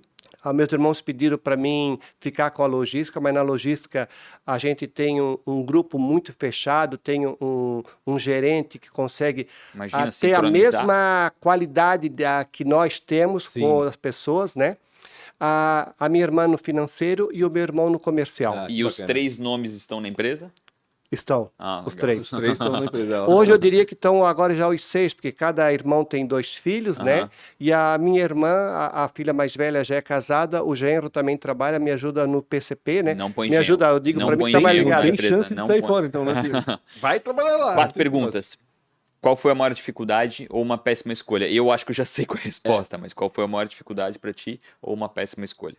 Speaker 3: Meus irmãos pediram para mim ficar com a logística, mas na logística a gente tem um grupo muito fechado, tem um gerente que consegue
Speaker 2: Imagina
Speaker 3: ter a
Speaker 2: sincronizar.
Speaker 3: mesma qualidade que nós temos
Speaker 1: Sim.
Speaker 3: com as pessoas, né? A minha irmã no financeiro e o meu irmão no comercial.
Speaker 1: Ah,
Speaker 2: E
Speaker 1: que
Speaker 2: os
Speaker 1: bacana.
Speaker 2: 3 nomes estão na empresa?
Speaker 3: Estão,
Speaker 2: Ah,
Speaker 3: os
Speaker 2: legal.
Speaker 3: 3.
Speaker 1: Os 3 estão na empresa.
Speaker 3: Hoje eu diria que estão agora já os 6, porque cada irmão tem 2 filhos, né?
Speaker 2: Aham.
Speaker 3: E a minha irmã, a filha mais velha, já é casada, o genro também trabalha, me ajuda no PCP, né?
Speaker 2: Não põe
Speaker 3: Me
Speaker 2: genro.
Speaker 3: ajuda, eu digo
Speaker 2: Não
Speaker 3: para mim
Speaker 2: põe
Speaker 3: que tá mais
Speaker 2: genro na
Speaker 3: ligado.
Speaker 1: Tem
Speaker 2: empresa,
Speaker 1: chance de
Speaker 2: não
Speaker 1: sair
Speaker 2: põe.
Speaker 1: fora, então, né, filho? Vai trabalhar lá.
Speaker 2: 4
Speaker 1: tem
Speaker 2: perguntas. Qual foi a maior dificuldade ou uma péssima escolha? Eu acho que eu já sei qual é a resposta, mas qual foi a maior dificuldade para ti ou uma péssima escolha?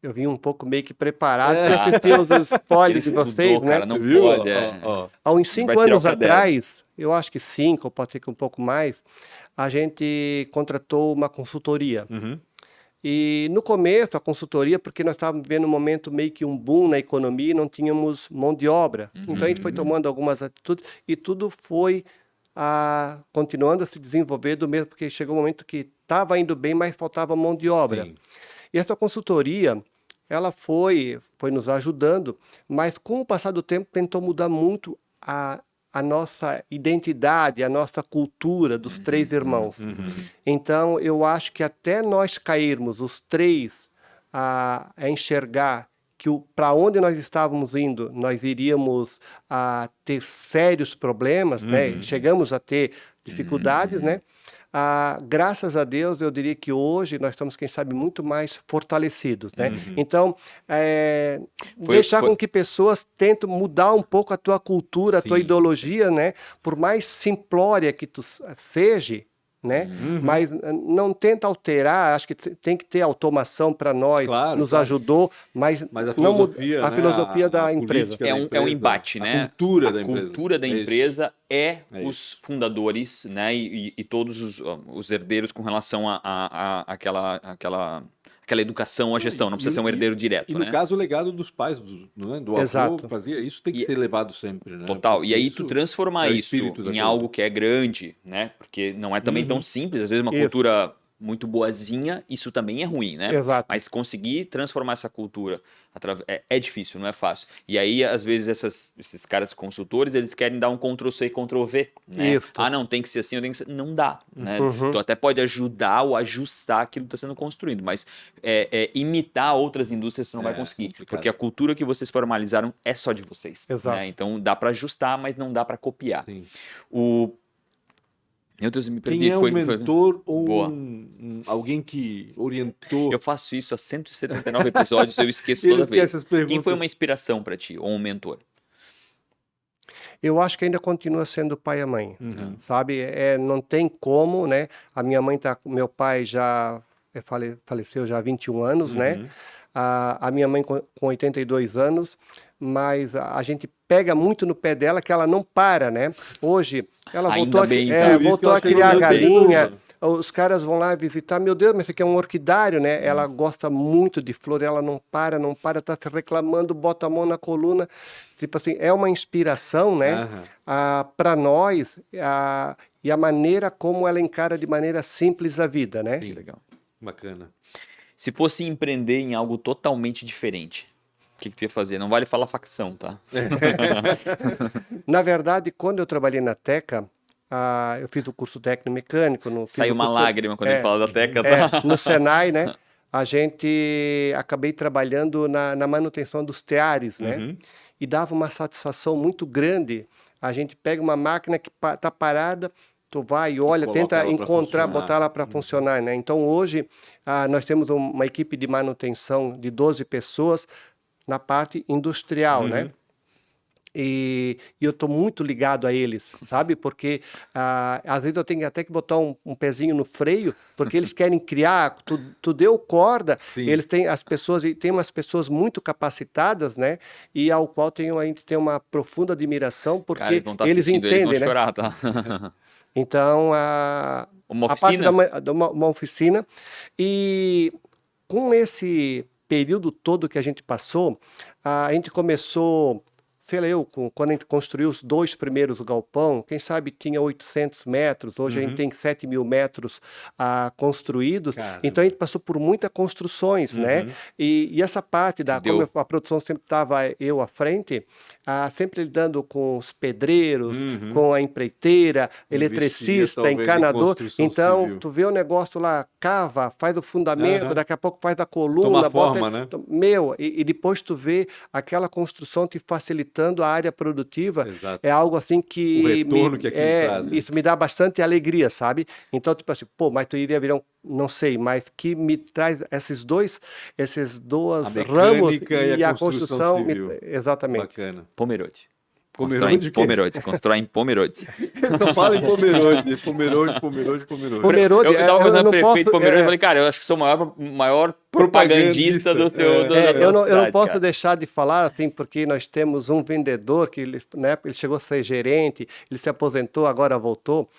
Speaker 3: Eu vim um pouco meio que preparado
Speaker 1: É.
Speaker 3: para assistir os spoilers
Speaker 2: Ele
Speaker 3: de vocês,
Speaker 2: estudou,
Speaker 3: né?
Speaker 2: cara, não
Speaker 1: Viu?
Speaker 2: pode.
Speaker 3: Há uns 5
Speaker 2: Vai tirar o
Speaker 3: anos
Speaker 2: caderno.
Speaker 3: atrás, eu acho que 5, ou pode ser que um pouco mais, a gente contratou uma consultoria.
Speaker 1: Uhum.
Speaker 3: E no começo, a consultoria, porque nós estávamos vivendo um momento meio que um boom na economia e não tínhamos mão de obra. Então a gente foi tomando algumas atitudes e tudo foi continuando a se desenvolver do mesmo, porque chegou um momento que estava indo bem, mas faltava mão de obra.
Speaker 1: Sim.
Speaker 3: E essa consultoria, ela foi nos ajudando, mas com o passar do tempo tentou mudar muito a nossa identidade, a nossa cultura dos 3 irmãos. Então, eu acho que até nós cairmos, os 3, a enxergar que para onde nós estávamos indo, nós iríamos ter sérios problemas, né? Chegamos a ter dificuldades, né? Graças a Deus, eu diria que hoje nós estamos, quem sabe, muito mais fortalecidos, né? Então, deixar com que pessoas tentem mudar um pouco a tua cultura, a tua
Speaker 1: Sim.
Speaker 3: ideologia, né? Por mais simplória que tu seja, né? Mas não tenta alterar, acho que tem que ter automação para nós,
Speaker 1: Claro,
Speaker 3: nos
Speaker 1: claro.
Speaker 3: ajudou, mas
Speaker 1: Mas a
Speaker 3: não
Speaker 1: filosofia,
Speaker 3: a
Speaker 1: né,
Speaker 3: filosofia da
Speaker 1: a
Speaker 3: empresa.
Speaker 1: política
Speaker 2: É
Speaker 1: da
Speaker 2: um
Speaker 1: empresa,
Speaker 2: embate, né?
Speaker 1: A cultura da
Speaker 2: A
Speaker 1: empresa.
Speaker 2: cultura da
Speaker 1: É isso.
Speaker 2: empresa é
Speaker 1: É
Speaker 2: os fundadores, né? E todos os herdeiros com relação àquela educação, à gestão. Não precisa ser um herdeiro direto,
Speaker 1: E no
Speaker 2: né?
Speaker 1: caso, o legado dos pais, do avô,
Speaker 3: Exato.
Speaker 1: fazia isso, tem que ser levado sempre, né?
Speaker 2: Total.
Speaker 1: Porque
Speaker 2: E aí
Speaker 1: isso
Speaker 2: tu transformar
Speaker 1: é o
Speaker 2: isso
Speaker 1: espírito da
Speaker 2: em
Speaker 1: coisa.
Speaker 2: algo que é grande, né? Porque não é também tão simples. Às vezes uma
Speaker 3: Isso.
Speaker 2: cultura muito boazinha, isso também é ruim, né?
Speaker 3: Exato.
Speaker 2: Mas conseguir transformar essa cultura é difícil, não é fácil. E aí, às vezes, esses caras consultores, eles querem dar um Ctrl-C e Ctrl-V, né?
Speaker 3: Isso.
Speaker 2: Ah, não, tem que ser assim, ou tem que ser... Não dá, né?
Speaker 3: Uhum.
Speaker 2: Tu até pode ajudar ou ajustar aquilo que está sendo construído, mas imitar outras indústrias tu não vai conseguir.
Speaker 1: complicado.
Speaker 2: Porque a cultura que vocês formalizaram é só de vocês.
Speaker 3: Exato.
Speaker 2: Né? Então, dá para ajustar, mas não dá para copiar.
Speaker 1: Sim.
Speaker 2: Meu Deus, eu me perdi.
Speaker 1: Quem é um
Speaker 2: Foi-
Speaker 1: mentor ou
Speaker 2: Boa.
Speaker 1: alguém que orientou?
Speaker 2: Eu faço isso há 179 episódios, eu esqueço
Speaker 1: Ele
Speaker 2: toda
Speaker 1: esquece
Speaker 2: vez.
Speaker 1: essas perguntas.
Speaker 2: Quem foi uma inspiração para ti, ou um mentor?
Speaker 3: Eu acho que ainda continua sendo o pai e a mãe,
Speaker 1: Uhum.
Speaker 3: sabe? Não tem como, né? A minha mãe meu pai já faleceu já há 21 anos, né?
Speaker 1: Uhum.
Speaker 3: A minha mãe com 82 anos, mas a gente pega muito no pé dela que ela não para, né? Hoje ela
Speaker 2: Ainda
Speaker 3: voltou,
Speaker 2: bem,
Speaker 3: a,
Speaker 2: então.
Speaker 1: Por isso que
Speaker 3: voltou
Speaker 1: eu
Speaker 3: a
Speaker 1: achei
Speaker 3: criar
Speaker 1: que eu não
Speaker 3: galinha.
Speaker 1: tenho.
Speaker 3: os caras vão lá visitar, meu Deus, mas isso aqui é um orquidário, né? Ela gosta muito de flor, ela não para, tá se reclamando, bota a mão na coluna. Tipo assim, é uma inspiração, né? Para nós, e a maneira como ela encara de maneira simples a vida, né?
Speaker 2: Que legal.
Speaker 1: Bacana.
Speaker 2: Se fosse empreender em algo totalmente diferente, o que tu ia fazer? Não vale falar facção, tá?
Speaker 3: Na verdade, quando eu trabalhei na Teca, eu fiz o curso técnico mecânico.
Speaker 2: Saiu uma lágrima quando ele fala da Teca, tá?
Speaker 3: No Senai, né? A gente acabei trabalhando na manutenção dos teares, né? E dava uma satisfação muito grande. A gente pega uma máquina que está parada, tu vai e olha, tenta encontrar, botar ela para funcionar, né? Então, hoje, nós temos uma equipe de manutenção de 12 pessoas na parte industrial, né? E eu estou muito ligado a eles, sabe? Porque às vezes eu tenho até que botar um pezinho no freio, porque eles querem criar, tu deu corda, eles têm as pessoas, e tem umas pessoas muito capacitadas, né? E ao qual a gente tem uma profunda admiração, porque
Speaker 2: Cara, eles vão estar
Speaker 3: eles
Speaker 2: assistindo,
Speaker 3: entendem,
Speaker 2: eles vão
Speaker 3: né?
Speaker 2: chorar, tá?
Speaker 3: Então,
Speaker 2: Uma
Speaker 3: a parte
Speaker 2: oficina?
Speaker 3: uma oficina, e com esse período todo que a gente passou, a gente começou, sei lá, quando a gente construiu os 2 primeiros galpão, quem sabe tinha 800 metros, hoje a gente tem 7.000 metros construídos.
Speaker 1: Caramba.
Speaker 3: Então a gente passou por muitas construções, né? E essa parte como a produção sempre estava eu à frente, sempre lidando com os pedreiros, com a empreiteira, eletricista,
Speaker 1: talvez, em
Speaker 3: encanador.
Speaker 1: construção
Speaker 3: Então,
Speaker 1: civil.
Speaker 3: tu vê o negócio lá, cava, faz o fundamento, daqui a pouco faz a coluna,
Speaker 1: Toma forma, né?
Speaker 3: e depois tu vê aquela construção te facilitando a área produtiva.
Speaker 1: Exato.
Speaker 3: É algo assim que
Speaker 1: O retorno que aquilo traz, né?
Speaker 3: isso me dá bastante alegria, sabe? Então, tipo assim, pô, mas tu iria virar não sei, mas que me traz esses dois ramos
Speaker 1: e a
Speaker 3: construção
Speaker 1: civil.
Speaker 3: Exatamente.
Speaker 1: Bacana.
Speaker 2: Pomerode.
Speaker 1: Pomerode,
Speaker 2: Constrói em Pomerode.
Speaker 1: Não fala em Pomerode. Pomerode.
Speaker 2: Eu tava fazendo prefeito
Speaker 3: posso,
Speaker 2: Pomerode e falei, cara, eu acho que sou o maior propagandista do teu.
Speaker 3: Eu não posso deixar de falar, assim, porque nós temos um vendedor que ele chegou a ser gerente, ele se aposentou, agora voltou.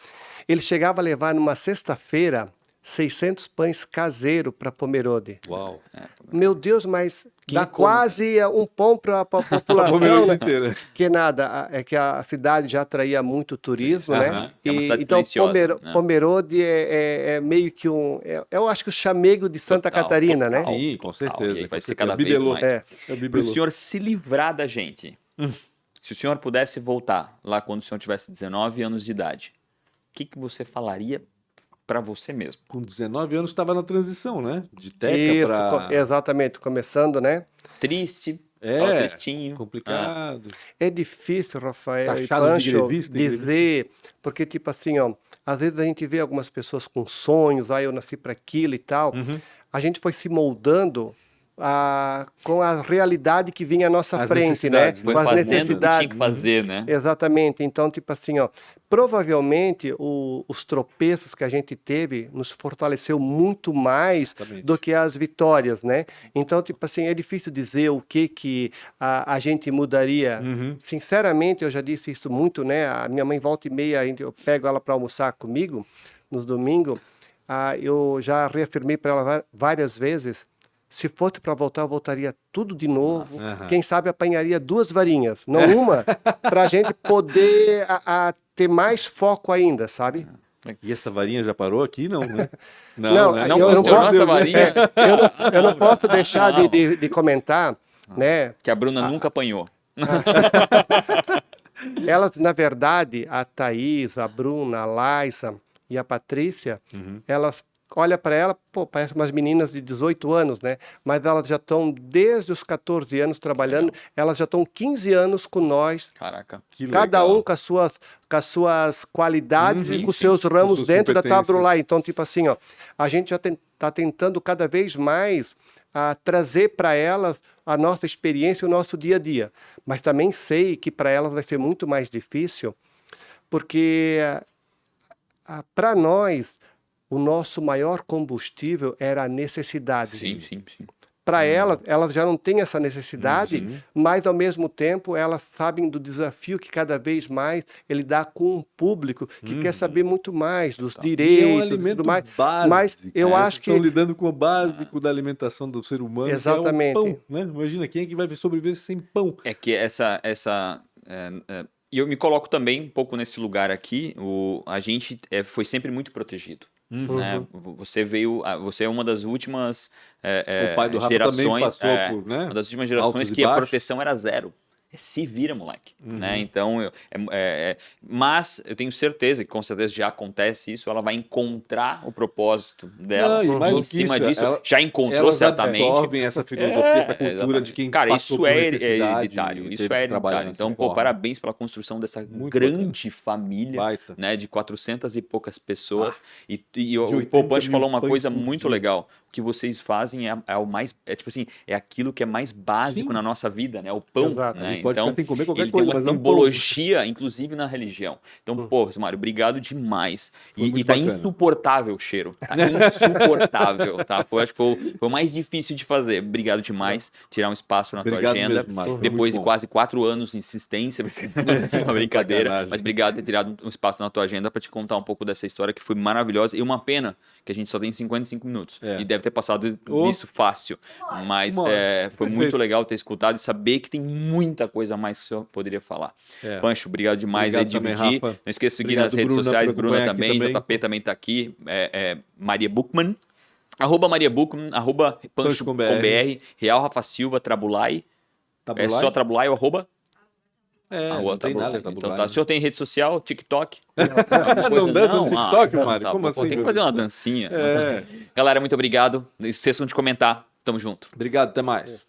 Speaker 3: Ele chegava a levar numa sexta-feira 600 pães caseiro para Pomerode.
Speaker 1: Uau.
Speaker 3: Meu Deus, mas dá quase um pão para a população, né?
Speaker 1: inteira.
Speaker 3: Que nada, é que a cidade já atraía muito turismo, né?
Speaker 2: É uma cidade
Speaker 3: Então,
Speaker 2: silenciosa, né?
Speaker 3: Pomerode é meio que eu acho que o chamego de Santa Catarina, né?
Speaker 1: Sim, com certeza.
Speaker 2: E aí vai
Speaker 1: com
Speaker 2: ser
Speaker 1: certeza.
Speaker 2: cada vez
Speaker 1: Bibelô.
Speaker 2: mais.
Speaker 1: É
Speaker 2: Para o
Speaker 1: bibelô.
Speaker 2: senhor se livrar da gente, se o senhor pudesse voltar lá quando o senhor tivesse 19 anos de idade, o que você falaria para você mesmo?
Speaker 1: Com 19 anos estava na transição, né? De Teca
Speaker 3: Isso,
Speaker 1: para...
Speaker 3: exatamente, começando, né?
Speaker 2: Triste, tava tristinho.
Speaker 1: complicado.
Speaker 3: É difícil, Rafael e
Speaker 1: Taxado de
Speaker 3: Pancho,
Speaker 1: grevista,
Speaker 3: dizer, porque tipo assim, ó, às vezes a gente vê algumas pessoas com sonhos, eu nasci para aquilo e tal, a gente foi se moldando com a realidade que vinha à nossa
Speaker 1: As
Speaker 3: frente, né?
Speaker 1: necessidades,
Speaker 2: Foi
Speaker 3: Com as
Speaker 2: fazendo o que tinha
Speaker 3: necessidades.
Speaker 2: que fazer, né?
Speaker 3: Exatamente. Então, tipo assim, ó, provavelmente os tropeços que a gente teve nos fortaleceu muito mais
Speaker 1: Exatamente.
Speaker 3: do que as vitórias, né? Então, tipo assim, é difícil dizer o que a gente mudaria. Sinceramente, eu já disse isso muito, né? A minha mãe volta e meia, eu pego ela para almoçar comigo nos domingos. Eu já reafirmei para ela várias vezes. Se fosse para voltar, eu voltaria tudo de novo. Quem sabe apanharia 2 varinhas, não uma, para a gente poder ter mais foco ainda, sabe?
Speaker 1: E essa varinha já parou aqui? Não, né?
Speaker 3: Não,
Speaker 1: né?
Speaker 2: Não
Speaker 3: eu não
Speaker 2: funcionou
Speaker 3: posso-
Speaker 2: essa varinha?
Speaker 3: Eu não posso deixar de comentar, né?
Speaker 2: Que a Bruna nunca apanhou.
Speaker 3: Elas, na verdade, a Thaís, a Bruna, a Laisa e a Patrícia, elas olha para ela, pô, parece umas meninas de 18 anos, né? Mas elas já estão desde os 14 anos trabalhando, elas já estão 15 anos com nós,
Speaker 2: Caraca.
Speaker 1: Que
Speaker 3: cada
Speaker 1: legal.
Speaker 3: um com as suas qualidades e com os
Speaker 2: sim.
Speaker 3: seus ramos
Speaker 1: suas
Speaker 3: dentro da
Speaker 1: competências.
Speaker 3: Tabrulá. Então, tipo assim, ó, a gente já está tentando cada vez mais trazer para elas a nossa experiência, o nosso dia a dia. Mas também sei que para elas vai ser muito mais difícil, porque para nós o nosso maior combustível era a necessidade.
Speaker 2: Sim.
Speaker 3: para elas já não têm essa necessidade, mas ao mesmo tempo elas sabem do desafio que cada vez mais ele dá com um público que quer saber muito mais dos
Speaker 1: E é um
Speaker 3: direitos e
Speaker 1: alimento
Speaker 3: tudo mais.
Speaker 1: básico.
Speaker 3: Mas eu acho que
Speaker 1: estão lidando com o básico da alimentação do ser humano,
Speaker 3: Exatamente.
Speaker 1: que é o pão, né? Imagina, quem é que vai sobreviver sem pão?
Speaker 2: É que e eu me coloco também um pouco nesse lugar aqui. A gente foi sempre muito protegido. Né? Você é uma das últimas
Speaker 1: O pai do Rafa também
Speaker 2: gerações.
Speaker 1: passou por, né?
Speaker 2: Uma das últimas gerações
Speaker 1: altos e
Speaker 2: que a
Speaker 1: baixos.
Speaker 2: proteção era zero. Se vira, moleque. Né? Então, mas eu tenho certeza que com certeza já acontece isso. Ela vai encontrar o propósito dela
Speaker 1: Não, e mais
Speaker 2: em
Speaker 1: do que
Speaker 2: cima
Speaker 1: isso,
Speaker 2: disso.
Speaker 1: ela-
Speaker 2: Já encontrou
Speaker 1: Elas
Speaker 2: certamente.
Speaker 1: absorvem essa filosofia, essa cultura
Speaker 2: Exatamente.
Speaker 1: de quem
Speaker 2: Cara,
Speaker 1: passou
Speaker 2: isso
Speaker 1: por
Speaker 2: é
Speaker 1: necessidade
Speaker 2: hereditário.
Speaker 1: e
Speaker 2: Isso
Speaker 1: teve
Speaker 2: é
Speaker 1: que trabalhar
Speaker 2: hereditário.
Speaker 1: dessa
Speaker 2: Então, pô,
Speaker 1: forma.
Speaker 2: parabéns pela construção dessa
Speaker 1: Muito
Speaker 2: grande família,
Speaker 1: Baita.
Speaker 2: né, de 400 e poucas pessoas. E
Speaker 1: de
Speaker 2: o
Speaker 1: 80
Speaker 2: Popanche
Speaker 1: mil
Speaker 2: falou uma
Speaker 1: pães
Speaker 2: coisa
Speaker 1: por
Speaker 2: muito
Speaker 1: dia.
Speaker 2: legal. O que vocês fazem é o mais, tipo assim, é aquilo que é mais básico
Speaker 1: Sim.
Speaker 2: na nossa vida, né? O pão,
Speaker 3: Exato.
Speaker 2: né?
Speaker 1: A gente pode
Speaker 2: Então,
Speaker 1: ficar sem comer qualquer
Speaker 2: ele
Speaker 1: coisa,
Speaker 2: tem uma
Speaker 1: mas não pão.
Speaker 2: simbologia, inclusive na religião. Então, pô, Mário, obrigado demais.
Speaker 1: Foi muito
Speaker 2: E tá
Speaker 1: bacana.
Speaker 2: insuportável o cheiro. Tá insuportável, tá? Acho que foi o mais difícil de fazer. Obrigado demais. Tirar um espaço na
Speaker 1: Obrigado
Speaker 2: tua agenda.
Speaker 1: mesmo, Mário. Foi
Speaker 2: Depois
Speaker 1: muito
Speaker 2: de
Speaker 1: bom.
Speaker 2: quase 4 anos de insistência, uma brincadeira.
Speaker 1: Sacanagem.
Speaker 2: Mas obrigado por ter tirado um espaço na tua agenda para te contar um pouco dessa história que foi maravilhosa. E uma pena que a gente só tem 55 minutos.
Speaker 1: É.
Speaker 2: E deve ter passado
Speaker 1: Oh.
Speaker 2: isso fácil. Mas
Speaker 1: Uma hora.
Speaker 2: foi muito legal ter escutado e saber que tem muita coisa a mais que o senhor poderia falar.
Speaker 1: É.
Speaker 2: Pancho, obrigado demais
Speaker 1: Obrigado
Speaker 2: aí de
Speaker 1: também,
Speaker 2: dividir.
Speaker 1: Rafa.
Speaker 2: Não esqueça de seguir
Speaker 1: Obrigado,
Speaker 2: nas redes
Speaker 1: Bruna,
Speaker 2: sociais.
Speaker 1: por
Speaker 2: Bruna
Speaker 1: acompanhar aqui
Speaker 2: também,
Speaker 1: também.
Speaker 2: JP também tá aqui. Maria Buchmann. Maria Buchmann, Pancho com
Speaker 1: com
Speaker 2: BR, Real Rafa Silva, Trabulai.
Speaker 1: Tabulai?
Speaker 2: É só Trabulai ou arroba?
Speaker 1: É,
Speaker 2: Arroba
Speaker 1: não tem
Speaker 2: Trabulai.
Speaker 1: nada,
Speaker 2: Então
Speaker 1: Tabulai.
Speaker 2: tá. O senhor tem rede social, TikTok?
Speaker 1: Não dança no TikTok,
Speaker 2: não,
Speaker 1: Mário?
Speaker 2: tá,
Speaker 1: Como
Speaker 2: pô,
Speaker 1: assim,
Speaker 2: tem que
Speaker 1: meu
Speaker 2: fazer
Speaker 1: Deus?
Speaker 2: uma dancinha.
Speaker 1: É.
Speaker 2: Galera, muito obrigado. Não esqueçam de comentar. Tamo junto.
Speaker 1: Obrigado, até mais.